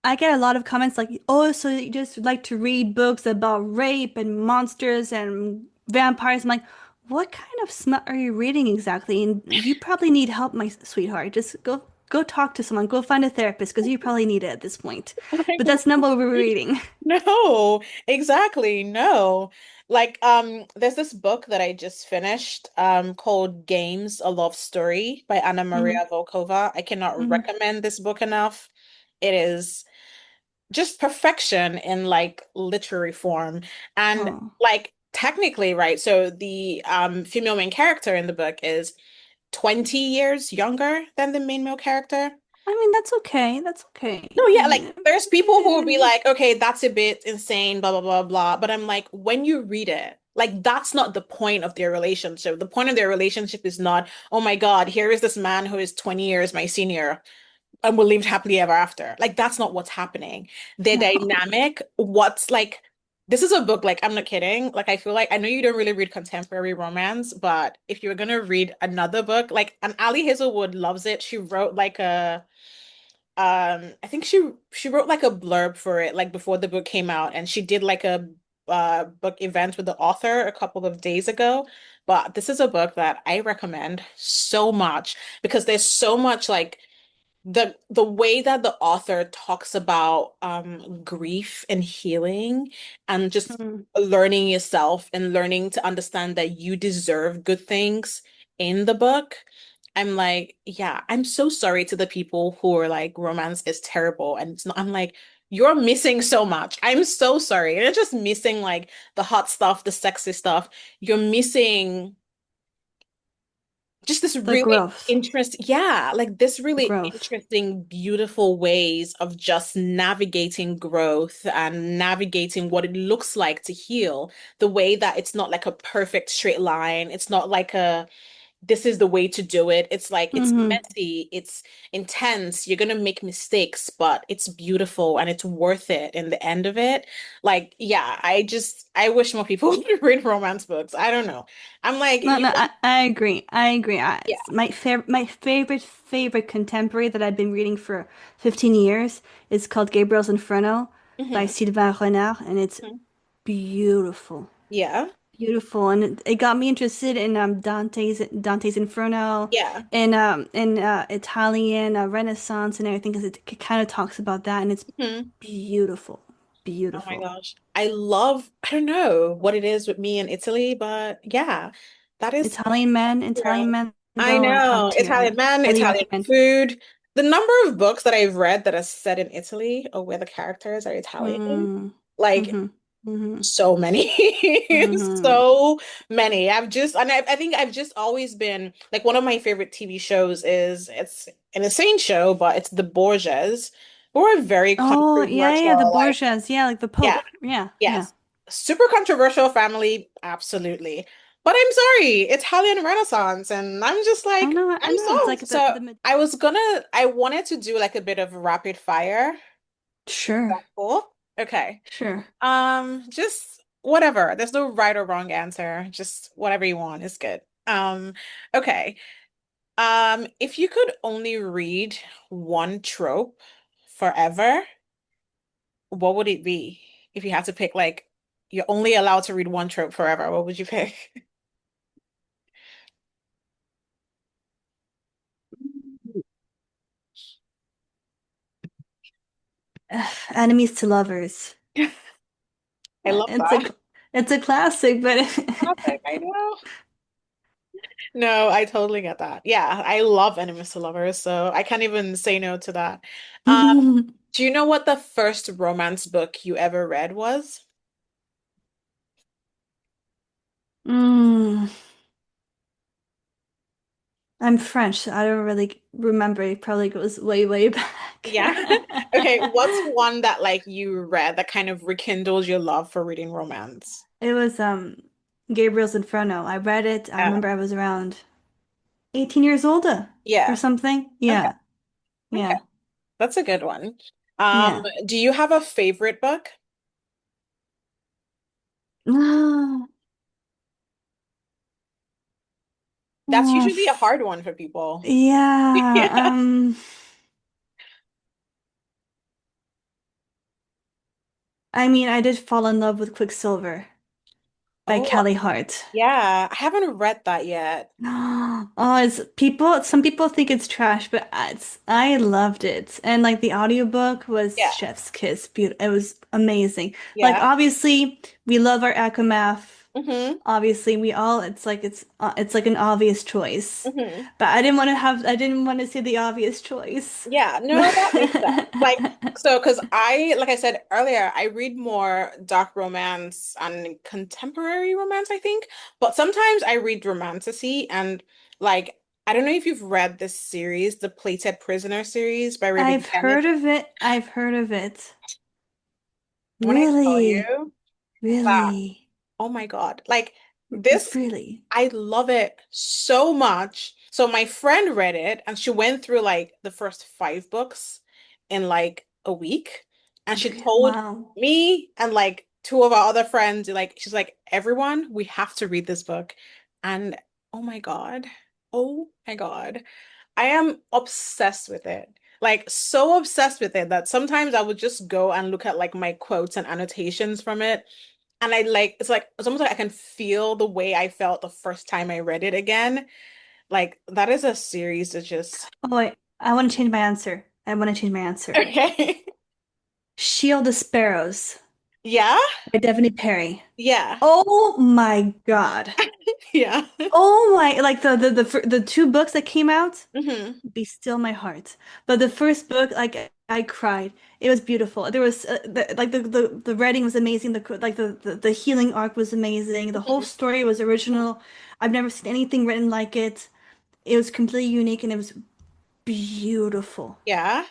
I get a lot of comments like, "Oh, so you just like to read books about rape and monsters and vampires." I'm like, "What kind of smut are you reading exactly? And you probably need help, my sweetheart. Just go talk to someone. Go find a therapist because you probably need it at this point." But that's not what we're reading. No, exactly. No. Like there's this book that I just finished called Games, A Love Story by Anna Hmm. Maria Volkova. I cannot Hmm. recommend this book enough. It is just perfection in like literary form. And Oh, like technically, right? So the female main character in the book is 20 years younger than the main male character. I mean that's okay. That's okay. No, I yeah, like mean, there's people who will be like, okay, that's a bit insane, blah, blah, blah, blah. But I'm like, when you read it, like that's not the point of their relationship. The point of their relationship is not, oh my God, here is this man who is 20 years my senior and we lived happily ever after. Like that's not what's happening. Their no. dynamic, what's like, this is a book, like I'm not kidding. Like I feel like I know you don't really read contemporary romance, but if you're gonna read another book, like and Ali Hazelwood loves it. She wrote like a I think she wrote like a blurb for it like before the book came out and she did like a book event with the author a couple of days ago. But this is a book that I recommend so much because there's so much like the way that the author talks about grief and healing and just Mm. learning yourself and learning to understand that you deserve good things in the book. I'm like, yeah, I'm so sorry to the people who are like romance is terrible and it's not, I'm like You're missing so much. I'm so sorry. You're just missing like the hot stuff, the sexy stuff. You're missing just this The really growth. yeah, like this The really growth. interesting, beautiful ways of just navigating growth and navigating what it looks like to heal. The way that it's not like a perfect straight line. It's not like a this is the way to do it. It's like it's Hmm. messy, it's intense. You're gonna make mistakes, but it's beautiful and it's worth it in the end of it. Like, yeah, I wish more people would read romance books. I don't know. I'm like, No, you no, I agree. I agree. yeah. My favorite contemporary that I've been reading for 15 years is called Gabriel's Inferno by Hmm. Sylvain Renard, and it's Hmm. beautiful. Yeah. Beautiful, and it got me interested in Dante's Inferno Yeah. and Italian Renaissance and everything because it kind of talks about that, and it's Hmm. beautiful, Oh my beautiful. gosh. I don't know what it is with me in Italy, but yeah, that is yeah. Italian men I though are top know. tier. I Italian men, highly Italian recommend. food. The number of books that I've read that are set in Italy or where the characters are Italian, Mm, like mm-hmm, mm-hmm, so many. mm-hmm. So many. I think I've just always been like one of my favorite TV shows is it's an insane show, but it's The Borgias, who are very Oh yeah, the controversial, like Borgias, yeah, like the yeah. Pope, yeah, yeah. Yes. Super controversial family, absolutely. But I'm sorry, Italian Renaissance, and I'm just like, I I'm know. It's sold. like So the I wanted to do like a bit of rapid fire. sure, That's cool. Okay. sure. Just whatever. There's no right or wrong answer. Just whatever you want is good. Okay. If you could only read one trope forever, what would it be? If you had to pick, like, you're only allowed to read one trope forever, what would you pick? Enemies to lovers. I love It's a that. it's a classic, but Topic, I know. No, I totally get that. Yeah, I love enemies to lovers, so I can't even say no to that. Um, do you know what the first romance book you ever read was? Mm, I'm French, so I don't really remember. It probably goes way, way back. Yeah. Okay, what's one that like you read that kind of rekindled your love for reading romance? It was Gabriel's Inferno. I read it. I Yeah. remember I was around 18 years old or Yeah. something. Okay. Yeah. Okay. Yeah. That's a good one. Yeah. Do you have a favorite book? Oh, That's oh, usually a hard one for people. yeah. Yeah. I mean, I did fall in love with Quicksilver by Oh, Kelly Hart. yeah. I haven't read that yet. Oh, some people think it's trash, but I loved it. And like the audiobook was Yeah. Chef's Kiss. Beautiful. It was amazing. Like Yeah. obviously we love our Akamath. Hmm. Obviously we all it's like an obvious choice. Hmm. But I didn't want to say the obvious choice. Yeah, no, that makes sense. Like, so, because like I said earlier, I read more dark romance and contemporary romance, I think. But sometimes I read romantasy and like, I don't know if you've read this series, the Plated Prisoner series by Raven I've Kennedy. heard of it. I've heard of it. When I tell Really? you that, Really? oh my God, like this. Really? I love it so much. So my friend read it and she went through like the first five books in like a week. And she told Wow. me and like two of our other friends, like, she's like, everyone, we have to read this book. And oh my God, oh my God, I am obsessed with it. Like, so obsessed with it that sometimes I would just go and look at like my quotes and annotations from it and I like it's almost like I can feel the way I felt the first time I read it again. Like that is a series that just Oh wait, I want to change my answer. I want to change my answer. okay. Shield the Sparrows. Yeah? by Devney Perry. Yeah. Oh my God. Yeah. Oh my, like the two books that came out, Hmm. Be Still My Heart. But the first book, like I cried. It was beautiful. There was the writing was amazing. The healing arc was amazing. The whole Hmm. story was original. I've never seen anything written like it. It was completely unique and it was beautiful. Yeah.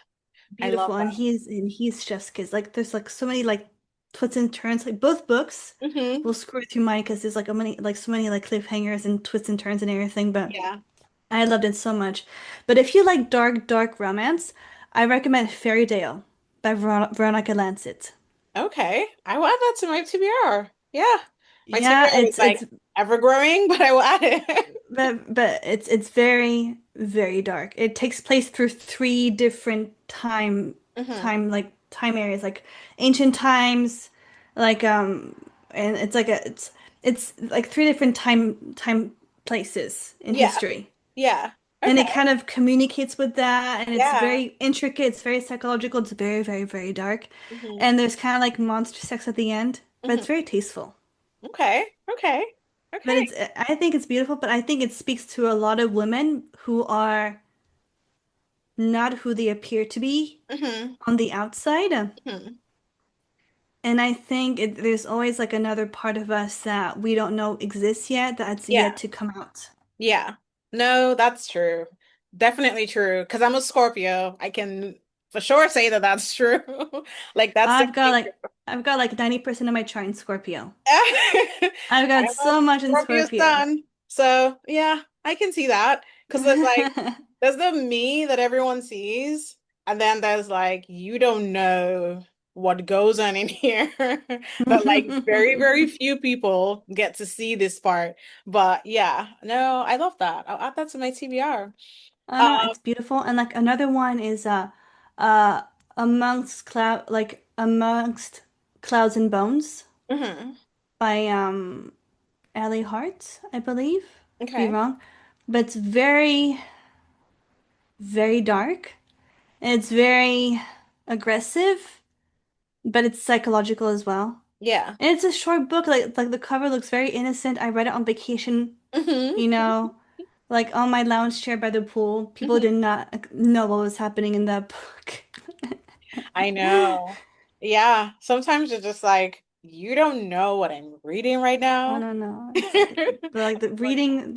I love Beautiful. that. And he's chef's kiss. Like there's like so many like twists and turns. Like both books Hmm. will screw through mine because there's like a many like so many like cliffhangers and twists and turns and everything. But Yeah. I loved it so much. But if you like dark romance, I recommend Fairy Tale by Veronica Lancet. Okay. I will add that to my TBR. Yeah. My Yeah, TBR is like ever growing, but I will add it. but it's very very dark. It takes place through three different Hmm. time areas, like ancient times, like and it's like three different time places in Yeah. history. Yeah. And Okay. it kind of communicates with that, and it's Yeah. very intricate, it's very psychological, it's very, very, very dark. Hmm. And there's kind of like monster sex at the end, but Hmm. it's very tasteful. Okay. Okay. But Okay. it's I think it's beautiful, but I think it speaks to a lot of women who are not who they appear to be Hmm. on the outside. Hmm. And I think there's always like another part of us that we don't know exists yet, that's Yeah. yet to come out. Yeah. No, that's true. Definitely true. Because I'm a Scorpio. I can for sure say that that's true. Like that's I've got definitely like I've got like 90% of my chart in Scorpio. true. I've got I'm a so much in Scorpio Scorpio. sun. So yeah, I can see that. Because there's like there's the me that everyone sees, and then there's like you don't know what goes on in here. That like very, very few people get to see this part. But yeah, no, I love that. I'll add that to my TBR. Oh no, it's beautiful. And like another one is uh amongst clouds and bones Mhm. by Ellie Hart, I believe. Could be Okay. wrong. But it's very, very dark. And it's very aggressive, but it's psychological as well. Yeah. And it's a short book, like the cover looks very innocent. I read it on vacation, Hmm. you know, like on my lounge chair by the pool. People Hmm. did not know what was happening in that book. I know. Yeah. Sometimes you're just like, you don't know what I'm reading right Oh now. no, no. Like the reading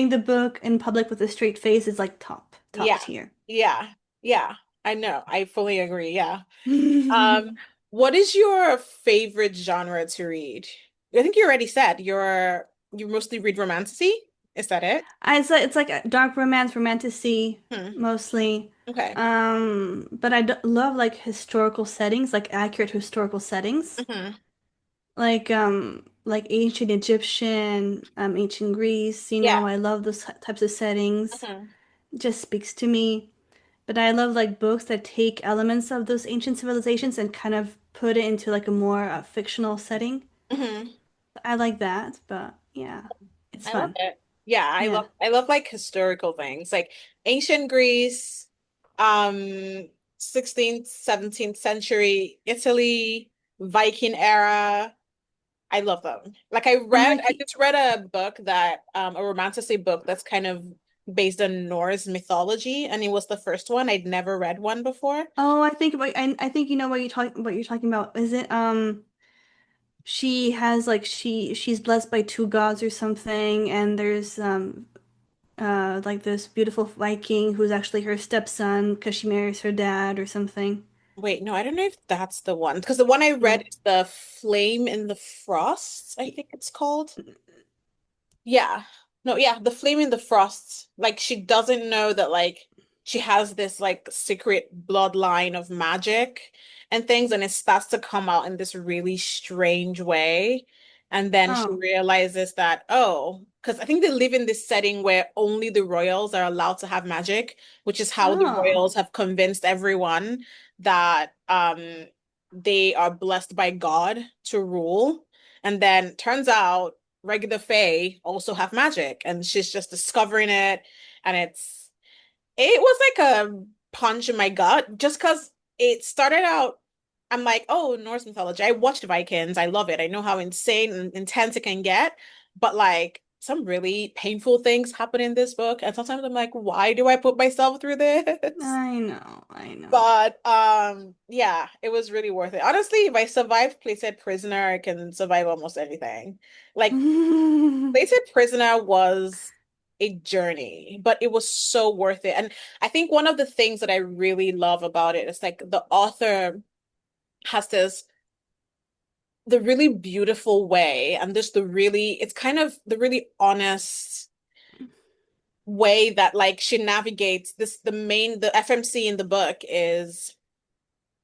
the book in public with a straight face is like top Yeah. tier. Yeah. Yeah. I know. I fully agree. Yeah. Um, what is your favorite genre to read? I think you already said you mostly read romantasy. Is that it? It's like a dark romance, romantasy Hmm. mostly. Okay. But I love like historical settings, like accurate historical settings. Hmm. Like ancient Egyptian, ancient Greece, Yeah. I love those types of settings. Hmm. It just speaks to me. But I love like books that take elements of those ancient civilizations and kind of put it into like a more fictional setting. Hmm. I like that, but yeah, it's I love fun. it. Yeah, Yeah. I love like historical things, like ancient Greece, um 16th, 17th century Italy, Viking era. I love them. Like I Like, just read a book that a romantasy book that's kind of based on Norse mythology, and it was the first one. I'd never read one before. oh, I think you know what you're talking about. Is it she has like she's blessed by two gods or something, and there's like this beautiful Viking who's actually her stepson because she marries her dad or something. Wait, no, I don't know if that's the one because the one I read No. is the Flame in the Frost, I think it's called. Yeah. No, yeah, the flame in the frost. Like she doesn't know that like she has this like secret bloodline of magic and things, and it starts to come out in this really strange way. And then she Oh. realizes that, oh, because I think they live in this setting where only the royals are allowed to have magic, which is how the Oh. royals have convinced everyone that they are blessed by God to rule. And then turns out regular Faye also have magic, and she's just discovering it. And it was like a punch in my gut just because it started out. I'm like, oh, Norse mythology. I watched Vikings. I love it. I know how insane and intense it can get, but like some really painful things happen in this book. And sometimes I'm like, why do I put myself through this? I know, I know. But yeah, it was really worth it. Honestly, if I survive Placed Prisoner, I can survive almost anything. Like Placed Prisoner was a journey, but it was so worth it. And I think one of the things that I really love about it is like the author has this the really beautiful way and this the really it's kind of the really honest way that like she navigates this the FMC in the book is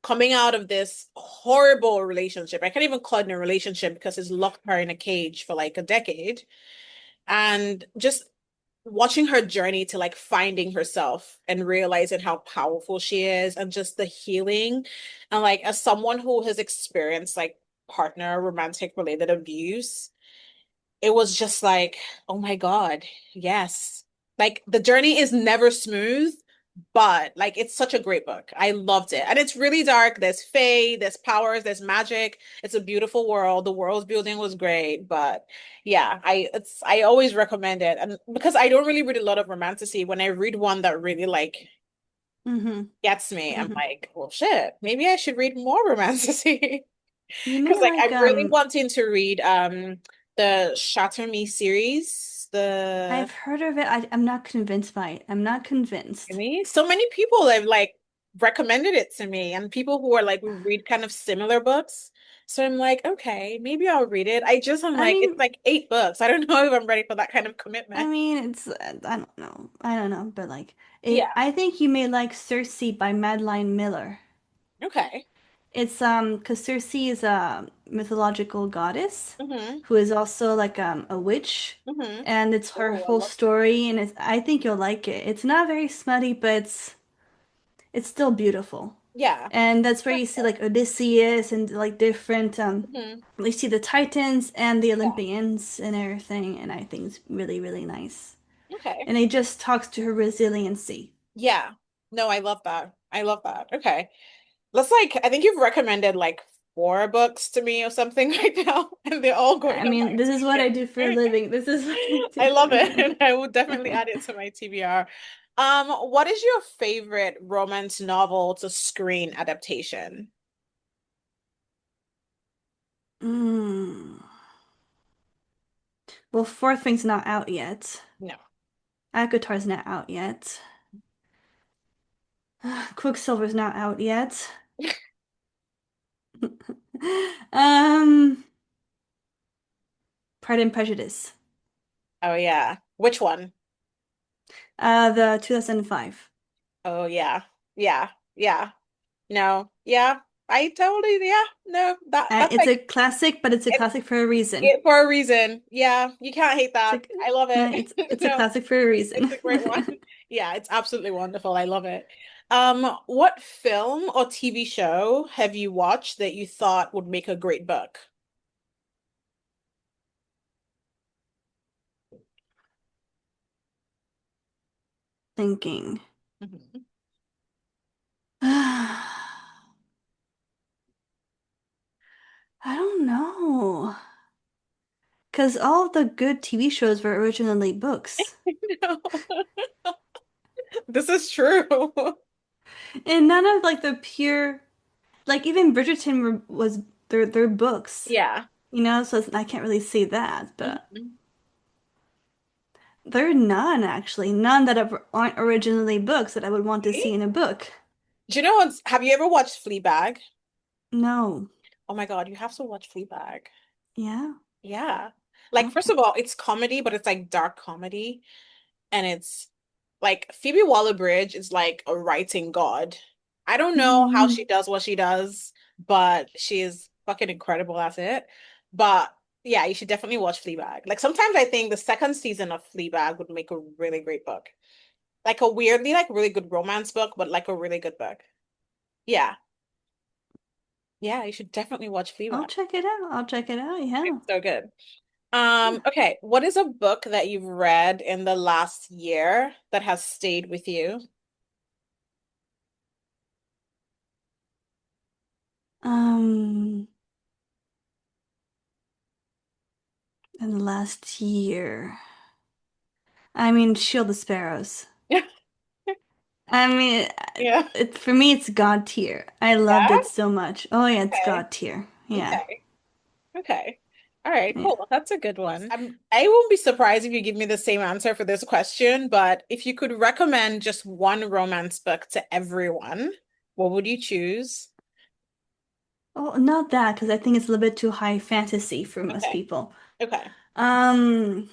coming out of this horrible relationship. I can't even call it a relationship because it's locked her in a cage for like a decade. And just watching her journey to like finding herself and realizing how powerful she is and just the healing. And like as someone who has experienced like partner romantic related abuse, it was just like, oh my God, yes. Like the journey is never smooth, but like it's such a great book. I loved it. And it's really dark. There's fae, there's powers, there's magic. It's a beautiful world. The world building was great, but yeah, I always recommend it. And because I don't really read a lot of romantasy, when I read one that really like hmm gets me, I'm hmm like, well shit, maybe I should read more romantasy. You Because may like like I'm really wanting to read the Shatter Me series. The I've heard of it. I'm not convinced by it. I'm not convinced. me so many people have like recommended it to me and people who are like who read kind of similar books. So I'm like, okay, maybe I'll read it. I'm I like, it's mean, like 8 books. I don't know if I'm ready for that kind of I commitment. mean, it's I don't know. I don't know, but like it. Yeah. I think you may like Circe by Madeline Miller. Okay. It's because Circe is a mythological goddess Mm-hmm. who is also like a witch, Mm-hmm. and it's her Oh, I whole love it. story, and I think you'll like it. It's not very smutty, but it's still beautiful. Yeah. And that's where you see like Odysseus and like different Mm-hmm. you see the Titans and the Yeah. Olympians and everything, and I think it's really, really nice. Okay. And it just talks to her resiliency. Yeah. No, I love that. I love that. Okay. Let's like, I think you've recommended like 4 books to me or something right now, and they're all going I on mean, my this is what I do for a TBR. living. This is what I do I love for a it, and living. I will definitely add it to my TBR. What is your favorite romance novel to screen adaptation? Mm. Well, Fourth Wing's not out yet. No. Akatar's not out yet. Quicksilver's not out yet. Um, Pride and Prejudice. Oh yeah. Which one? The 2005. Oh yeah. Yeah. Yeah. No. Yeah. I totally yeah. No. That's It's like a classic, but it's a it's classic for a reason. it for a reason. Yeah. You can't hate It's that. a, I love yeah, it. it's a No. classic for a It's reason. a great one. Yeah, it's absolutely wonderful. I love it. What film or TV show have you watched that you thought would make a great book? Thinking. Mhm. I don't know. Because all of the good TV shows were originally books. No. This is true. And none of like the pure, like even Bridgerton was their books, Yeah. so I can't really say that, but Mhm. there are none actually, none that aren't originally books that I would want to see Okay. in a book. Do you know what's, have you ever watched Fleabag? No. Oh my God, you have to watch Fleabag. Yeah. Yeah. Like, first Okay. of all, it's comedy, but it's like dark comedy. And it's like Phoebe Waller-Bridge is like a writing god. I don't know how she does what she does, but she is fucking incredible at it. But yeah, you should definitely watch Fleabag. Like sometimes I think the second season of Fleabag would make a really great book. Like a weirdly like really good romance book, but like a really good book. Yeah. Yeah, you should definitely watch I'll Fleabag. check it out. I'll check it out. Yeah. It's so good. Yeah. Okay, what is a book that you've read in the last year that has stayed with you? Um, in the last year. I mean, Shield the Sparrows. I mean, Yeah. for me, it's God tier. I loved Yeah. it so much. Oh yeah, it's Okay. God tier. Yeah, Okay. Okay. All right, yeah. cool. That's a good one. I won't be surprised if you give me the same answer for this question, but if you could recommend just one romance book to everyone, what would you choose? Oh, not that, because I think it's a little bit too high fantasy for most Okay. people. Okay. Um,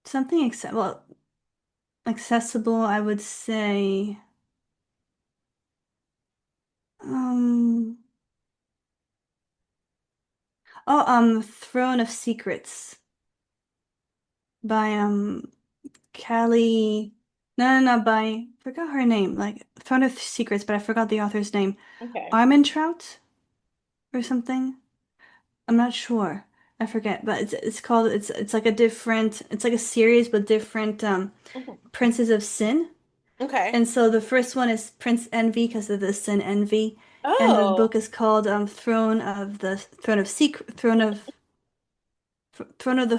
something accessible, I would say. Um, Throne of Secrets by Callie. No, no, no, by forgot her name. Like Throne of Secrets, but I forgot the author's name. Okay. Armentrout or something. I'm not sure. I forget, but it's called it's like a different it's like a series with different Mhm. princes of sin. Okay. And so the first one is Prince Envy because of the sin envy, and the Oh, book is called Throne of the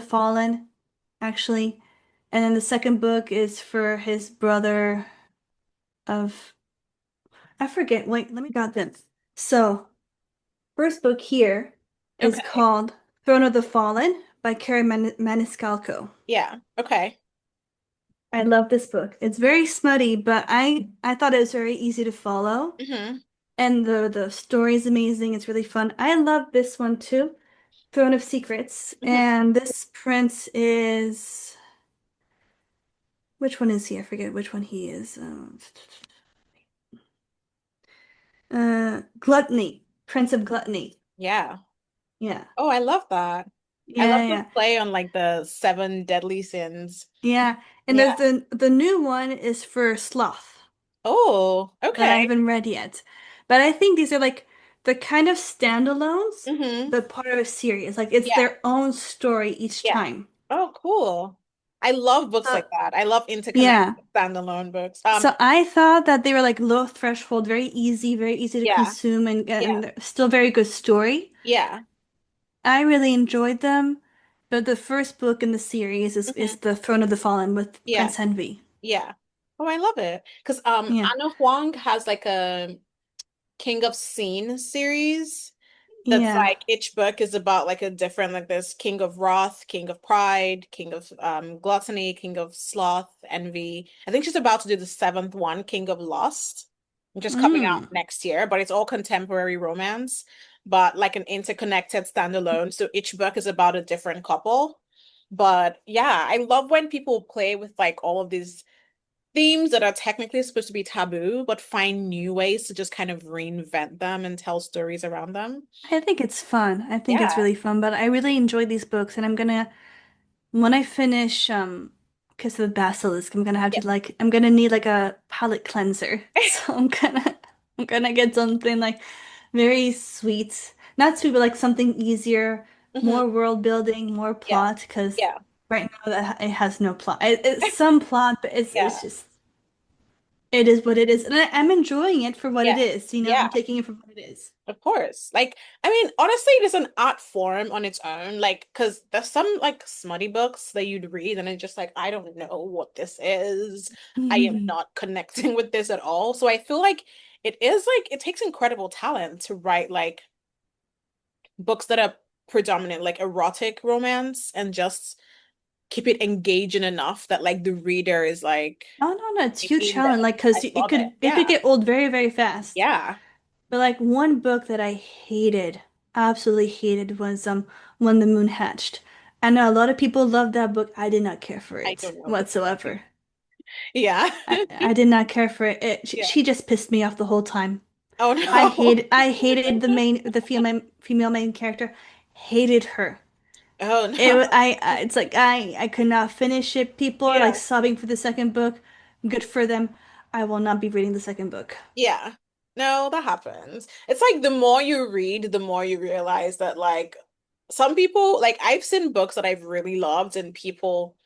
Fallen, actually. And then the second book is for his brother of I forget. Wait, let me got this. So first book here is okay. called Throne of the Fallen by Carrie Maniscalco. Yeah. Okay. I love this book. It's very smutty, but I thought it was very easy to follow. Hmm. And the story is amazing. It's really fun. I love this one too, Throne of Secrets. Hmm. And this prince is which one is he? I forget which one he is. Gluttony, Prince of Gluttony. Yeah. Yeah, Oh, I love that. I love yeah, the yeah, play on like the seven deadly sins. yeah. And Yeah. there's the new one is for Sloth Oh, that I okay. haven't read yet. But I think these are like the kind of standalones, Hmm. but part of a series. Like it's Yeah. their own story each Yeah. time. Oh, cool. I love books So like that. I love interconnected yeah. standalone books. So I thought that they were like low threshold, very easy to Yeah. consume, Yeah. and they're still very good story. Yeah. I really enjoyed them, but the first book in the series is Hmm. The Throne of the Fallen with Yeah. Prince Envy. Yeah. Oh, I love it. Because Yeah, Anna Huang has like a King of Scene series that's yeah. like each book is about like a different like this King of Wrath, King of Pride, King of Gluttony, King of Sloth, Envy. I think she's about to do the seventh one, King of Lust, which is coming out Mm. next year, but it's all contemporary romance, but like an interconnected standalone. So each book is about a different couple. But yeah, I love when people play with like all of these themes that are technically supposed to be taboo, but find new ways to just kind of reinvent them and tell stories around them. I think it's fun. I think it's Yeah. really fun, but I really enjoy these books, and I'm gonna when I finish Kiss of the Basilisk, Yeah. I'm gonna need like a palate cleanser. So I'm gonna get something like very sweet. Not sweet, but like something easier, Hmm. more world building, more Yeah. plot, because Yeah. right now it has no plot. It's some plot, but it's Yeah. just it is what it is. And I'm enjoying it for what it Yeah. is, you know, Yeah. I'm taking it for what it is. Of course. Like, I mean, honestly, it is an art form on its own. Like, because there's some like smutty books that you'd read, and it's just like, I don't know what this is. I am not connecting with this at all. So I feel like it is like it takes incredible talent to write like books that are predominant, like erotic romance, and just keep it engaging enough that like the reader is Oh no, no, it's huge in there. challenge. Like, I because love it. it could Yeah. get old very fast. Yeah. But like one book that I hated, absolutely hated, was When the Moon Hatched. I know a lot of people love that book. I did not care for I it don't know this book. whatsoever. Yeah. I did not care for it. Yeah. She just pissed me off the whole time. Oh no. I hated the female main character. Hated her. Oh no. It's like I could not finish it. People are like Yeah. sobbing for the second book. Good for them. I will not be reading the second book. Yeah. No, that happens. It's like the more you read, the more you realize that like some people like I've seen books that I've really loved and people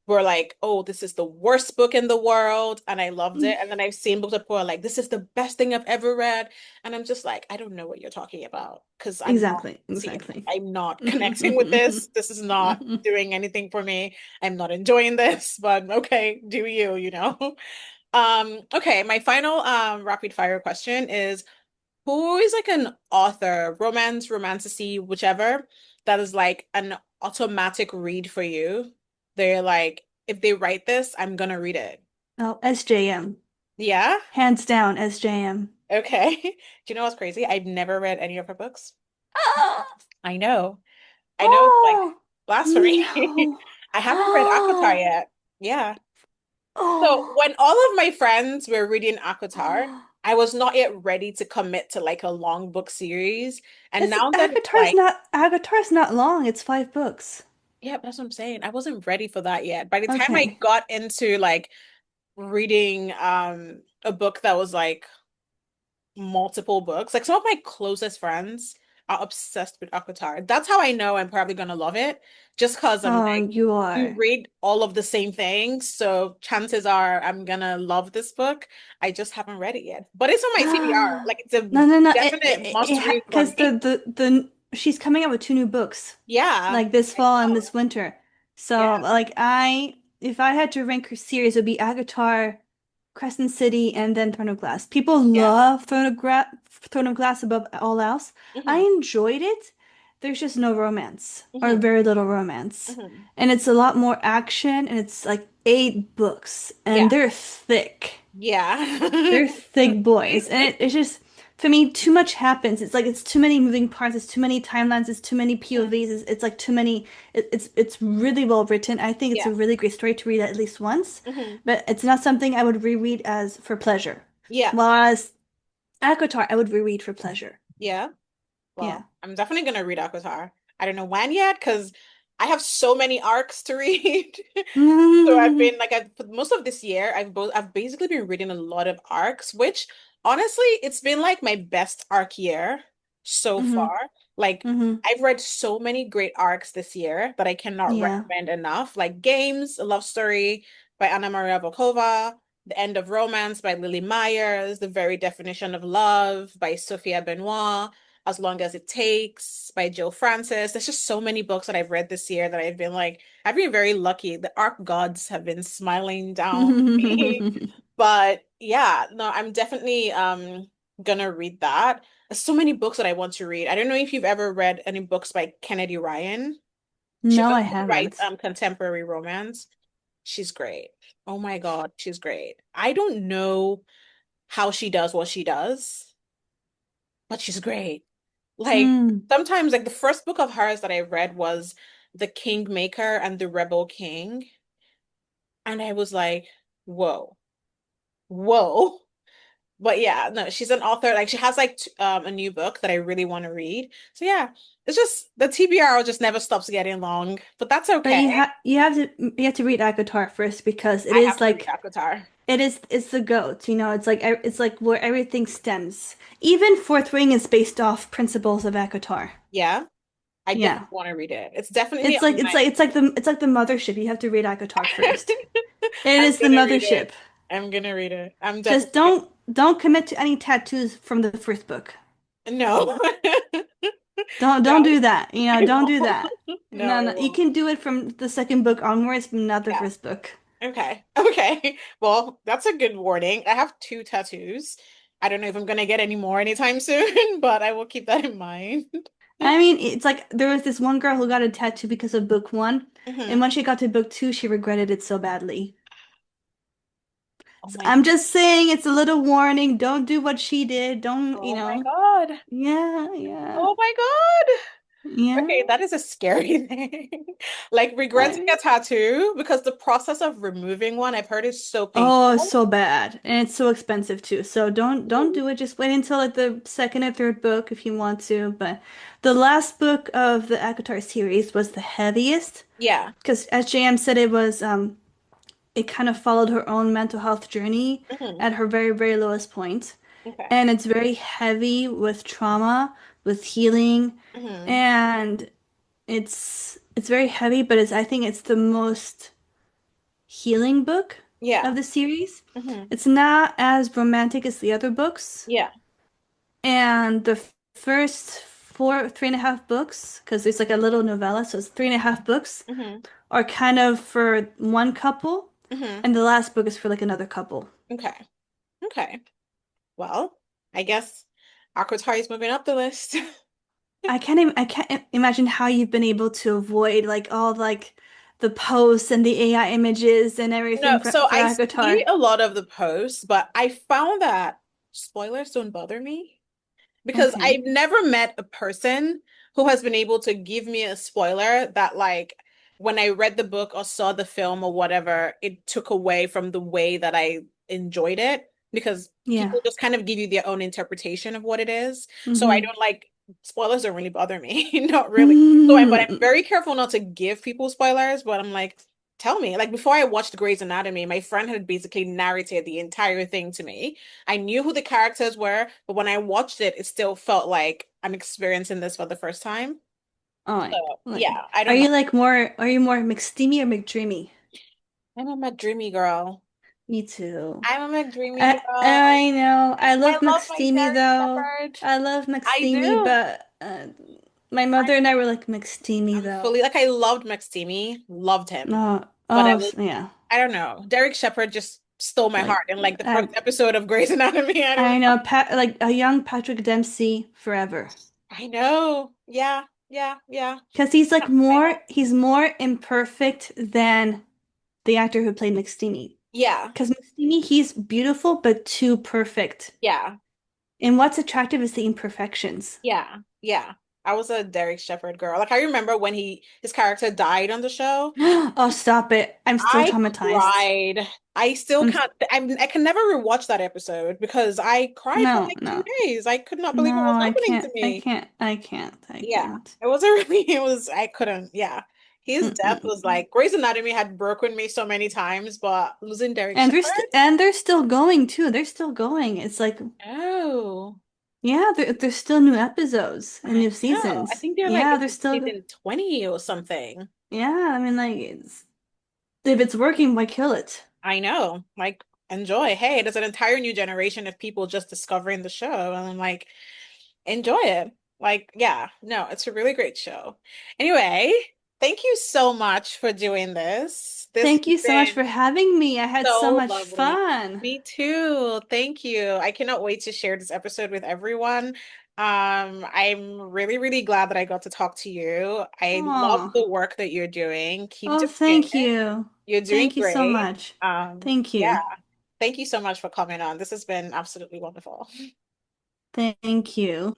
were like, oh, this is the worst book in the world, and I loved it. And then I've seen books that people are like, this is the best thing I've ever read. And I'm just like, I don't know what you're talking about because I'm not Exactly, seeing it. exactly. I'm not connecting with this. This is not doing anything for me. I'm not enjoying this, but okay, do you, you know? Okay, my final rapid fire question is who is like an author, romance, romantasy, whichever, that is like an automatic read for you? They're like, if they write this, I'm gonna read it. Oh, SJM. Yeah? Hands down, SJM. Okay. Do you know what's crazy? I've never read any of her books. Oh, I know. I know it's like oh, blasphemy. no. I haven't read Akatar yet. Yeah. So Oh, when all of my friends were reading Akatar, I was not yet ready to commit to like a long book series. And it's now that it's like Avatar's not long. It's 5 books. yeah, but that's what I'm saying. I wasn't ready for that yet. By the time I Okay. got into like reading a book that was like multiple books, like some of my closest friends are obsessed with Akatar. That's how I know I'm probably gonna love it. Just because I'm Oh, like, you we are. read all of the same things, so chances are I'm gonna love this book. I just haven't read it yet. But it's on my TBR. Like it's a No, no, no. definite must read for Because me. the she's coming out with 2 new books Yeah. like this I fall and saw. this winter. So Yeah. like if I had to rank her series, it would be Avatar, Crescent City, and then Throne of Glass. People Yeah. love Throne of Glass above all else. I Hmm. enjoyed it. There's just no romance or Hmm. very little romance. Hmm. And it's a lot more action and it's like 8 books Yeah. and they're thick. Yeah. They're thick boys. And it's just for me too much happens. It's like it's too many moving parts, it's too many timelines, it's too many Mhm. POVs, it's like too many it's really well written. I think it's Yeah. a really great story to read at least once, Hmm. but it's not something I would reread as for pleasure. Yeah. Whereas Akatar I would reread for pleasure. Yeah. Yeah. Well, I'm definitely gonna read Avatar. I don't know when yet because I have so many arcs to read. So I've been like I've for most of this year I've basically been reading a lot of arcs, which honestly it's been like my best arc year so hmm far. Like hmm I've read so many great arcs this year that I cannot Yeah. recommend enough. Like Games, A Love Story by Anna Maria Volkova, The End of Romance by Lily Myers, The Very Definition of Love by Sophia Benoit. As Long as It Takes by Jill Francis. There's just so many books that I've read this year that I've been very lucky. The arc gods have been smiling down on me. But yeah, no, I'm definitely gonna read that. There's so many books that I want to read. I don't know if you've ever read any books by Kennedy Ryan. She No, I mostly writes haven't. contemporary romance. She's great. Oh my God, she's great. I don't know how she does what she does, but she's great. Like Mm. sometimes like the first book of hers that I read was The Kingmaker and the Rebel King. And I was like, whoa, whoa. But yeah, no, she's an author. Like she has like a new book that I really want to read. So yeah, it's just the TBR just never stops getting long, but that's But okay. you have to read Akatar first because it I is have to read like Avatar. it's the goat, it's like where everything stems. Even Fourth Ring is based off principles of Akatar. Yeah, I Yeah. definitely want to read it. It's definitely on my It's like the mothership. You have to read Akatar first. It I'm is the gonna read mothership. it. I'm gonna read it. I'm Just definitely don't commit to any tattoos from the first book. no. Don't No, do that. I Don't do won't. that. No, No, I no. You won't. can do it from the second book onwards, but not the Yeah. first book. Okay. Okay. Well, that's a good warning. I have two tattoos. I don't know if I'm gonna get any more anytime soon, but I will keep that in mind. I mean, it's like there was this one girl who got a tattoo because of book one, and Hmm. when she got to book two, she regretted it so badly. Oh So my I'm God. just saying, it's a little warning. Don't do what she did. Don't, Oh my God. Yeah, yeah, Oh my God. Okay, yeah. that is a scary thing. Like regretting I a tattoo because the process of removing one I've heard is so Oh, it's painful. so bad, and it's so expensive too. So don't Ooh. do it. Just wait until like the second or third book if you want to. But the last book of the Akatar series was the heaviest Yeah. because, as JM said, it kind of followed her own mental health journey Hmm. at her very lowest point, Okay. and it's very heavy with trauma, with healing, Hmm. and it's very heavy. But I think it's the most. healing book Yeah. of the series. Hmm. It's not as romantic as the other books. Yeah. And the first four, 3.5 books, because there's like a little novella, so it's 3.5 books, Hmm. are kind of for one couple, Hmm. and the last book is for like another couple. Okay. Okay. Well, I guess Aquatar is moving up the list. I can't imagine how you've been able to avoid like all like the posts and the AI images and No, everything so for I see Avatar. a lot of the posts, but I found that spoilers don't bother me because Okay. I've never met a person who has been able to give me a spoiler that, like, when I read the book or saw the film or whatever, it took away from the way that I enjoyed it because Yeah. people just kind of give you their own interpretation of what it is. So I Mm-hmm. don't like spoilers don't really bother me, not really. But I'm very careful not to give people spoilers, but I'm like, tell me. Like before I watched Grey's Anatomy, my friend had basically narrated the entire thing to me. I knew who the characters were, but when I watched it, it still felt like I'm experiencing this for the first time. Oh, So yeah, I are don't know. you like more are you more McSteamy or McDreamy? I'm a McDreamy girl. Me too. I'm a McDreamy girl. I know. I I love love my McSteamy Derek though. Shepherd. I love I McSteamy, do. but my mother and I were like McSteamy I'm though. fully like I loved McSteamy, loved him, No. but I Oh, was yeah. I don't know. Derek Shepherd just stole my Like heart in like the first I episode of Grey's Anatomy. I don't I know. know Pat like a young Patrick Dempsey forever. I know. Yeah, yeah, yeah. Because he's like I know. he's more imperfect than the actor who played McSteamy. Yeah, Because McSteamy, he's beautiful but too perfect. yeah. And what's attractive is the imperfections. Yeah, yeah. I was a Derek Shepherd girl. Like I remember when his character died on the show. Oh, stop it. I'm still I traumatized. cried. I still I'm can't. I can never rewatch that episode because I cried for no, like two no. days. I could not believe what was No, I happening can't. to me. I Yeah, can't. it was a really. It was. I couldn't. Yeah, his death was Mm-mm. like Grey's Anatomy had broken me so many times, but losing Derek Shepherd. And they're still going too. They're still going. It's like, Oh, yeah, there's still new episodes and I new know. I seasons. think they're like Yeah, in they're still. season 20 or something. Yeah, I mean, like, if it's working, why kill it? I know. Like, enjoy. Hey, there's an entire new generation of people just discovering the show. And I'm like, enjoy it. Like, yeah, no, it's a really great show. Anyway, thank you so much for doing this. This has Thank you so much been for having me. I had so so much lovely. fun. Me too. Thank you. I cannot wait to share this episode with everyone. I'm really, really glad that I got to talk to you. I love Oh, the work that you're doing. Keep oh, doing it. thank you. You're doing Thank you so great. much. Thank Yeah. you. Thank you so much for coming on. This has been absolutely wonderful. Thank you.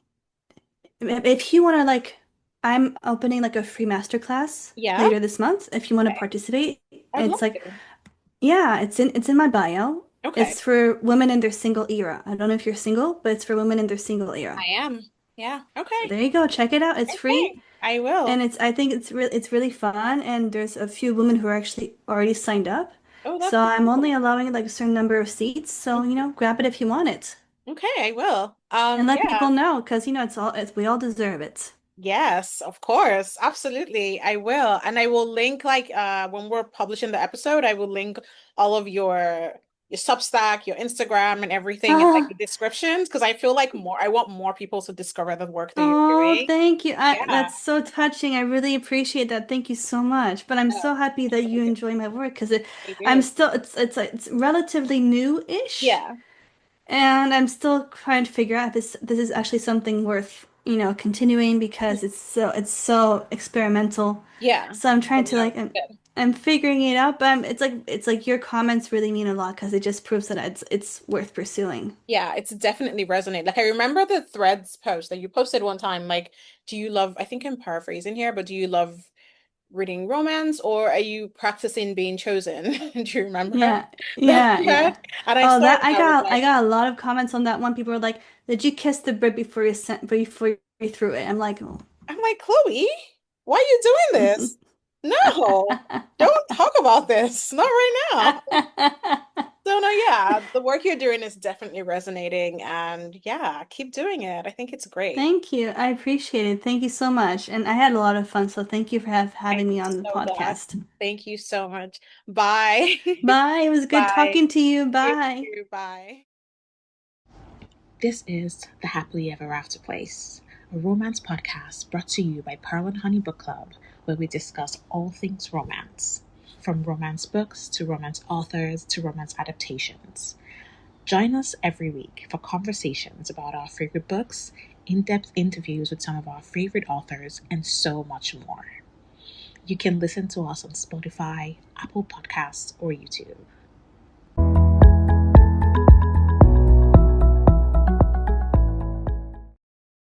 If you want to like, I'm opening like a free masterclass Yeah. later this month. If you want to Okay. participate, I'd love it's like, to. yeah, it's in my bio. Okay. It's for women in their single era. I don't know if you're single, but it's for women in their single era. I am. Yeah. So Okay. there you go. Check it out. It's free. Okay. I will. And I think it's really fun and there's a few women who are actually already signed up. Oh, So that's I'm only cool. allowing like a certain number of seats. So, grab it if you want it. Okay, I will. And let Yeah. people know because we all deserve it. Yes, of course. Absolutely. I will. And I will link like when we're publishing the episode, I will link all of your Substack, your Instagram and everything in like Ah, the descriptions because I feel like I want more people to discover the work that you're oh, doing. thank you. Yeah. That's so touching. I really appreciate that. Thank you so much. But I'm No, so happy that you enjoy my work because I I'm do. still it's relatively new-ish. Yeah. And I'm still trying to figure out if this is actually something worth, continuing because it's so experimental. Yeah. So I'm trying Oh, to no. like I'm figuring it out, but it's like your comments really mean a lot because it just proves that it's worth pursuing. Yeah, it's definitely resonate. Like I remember the threads post that you posted one time, like, do you love, I think I'm paraphrasing here, but do you love reading romance or are you practicing being chosen? Do you remember Yeah, that yeah, thread? yeah. And I Oh, saw it that and I was I like, got a lot of comments on that one. People were like, "Did you kiss the bird before you threw it?" I'm like, oh. I'm like, Chloe, why are you doing this? No, don't talk about this. Not right now. So no, yeah, the work you're doing is definitely resonating, and yeah, keep doing it. I think it's great. Thank you. I appreciate it. Thank you so much. And I had a lot of fun, so thank you for I'm having me on the so glad. podcast. Thank you so much. Bye. Bye. It was good Bye. talking to you. You Bye. too. Bye. This is the Happily Ever After Place, a romance podcast brought to you by Pearl and Honey Book Club, where we discuss all things romance, from romance books to romance authors to romance adaptations. Join us every week for conversations about our favorite books, in-depth interviews with some of our favorite authors, and so much more. You can listen to us on Spotify, Apple Podcasts, or YouTube.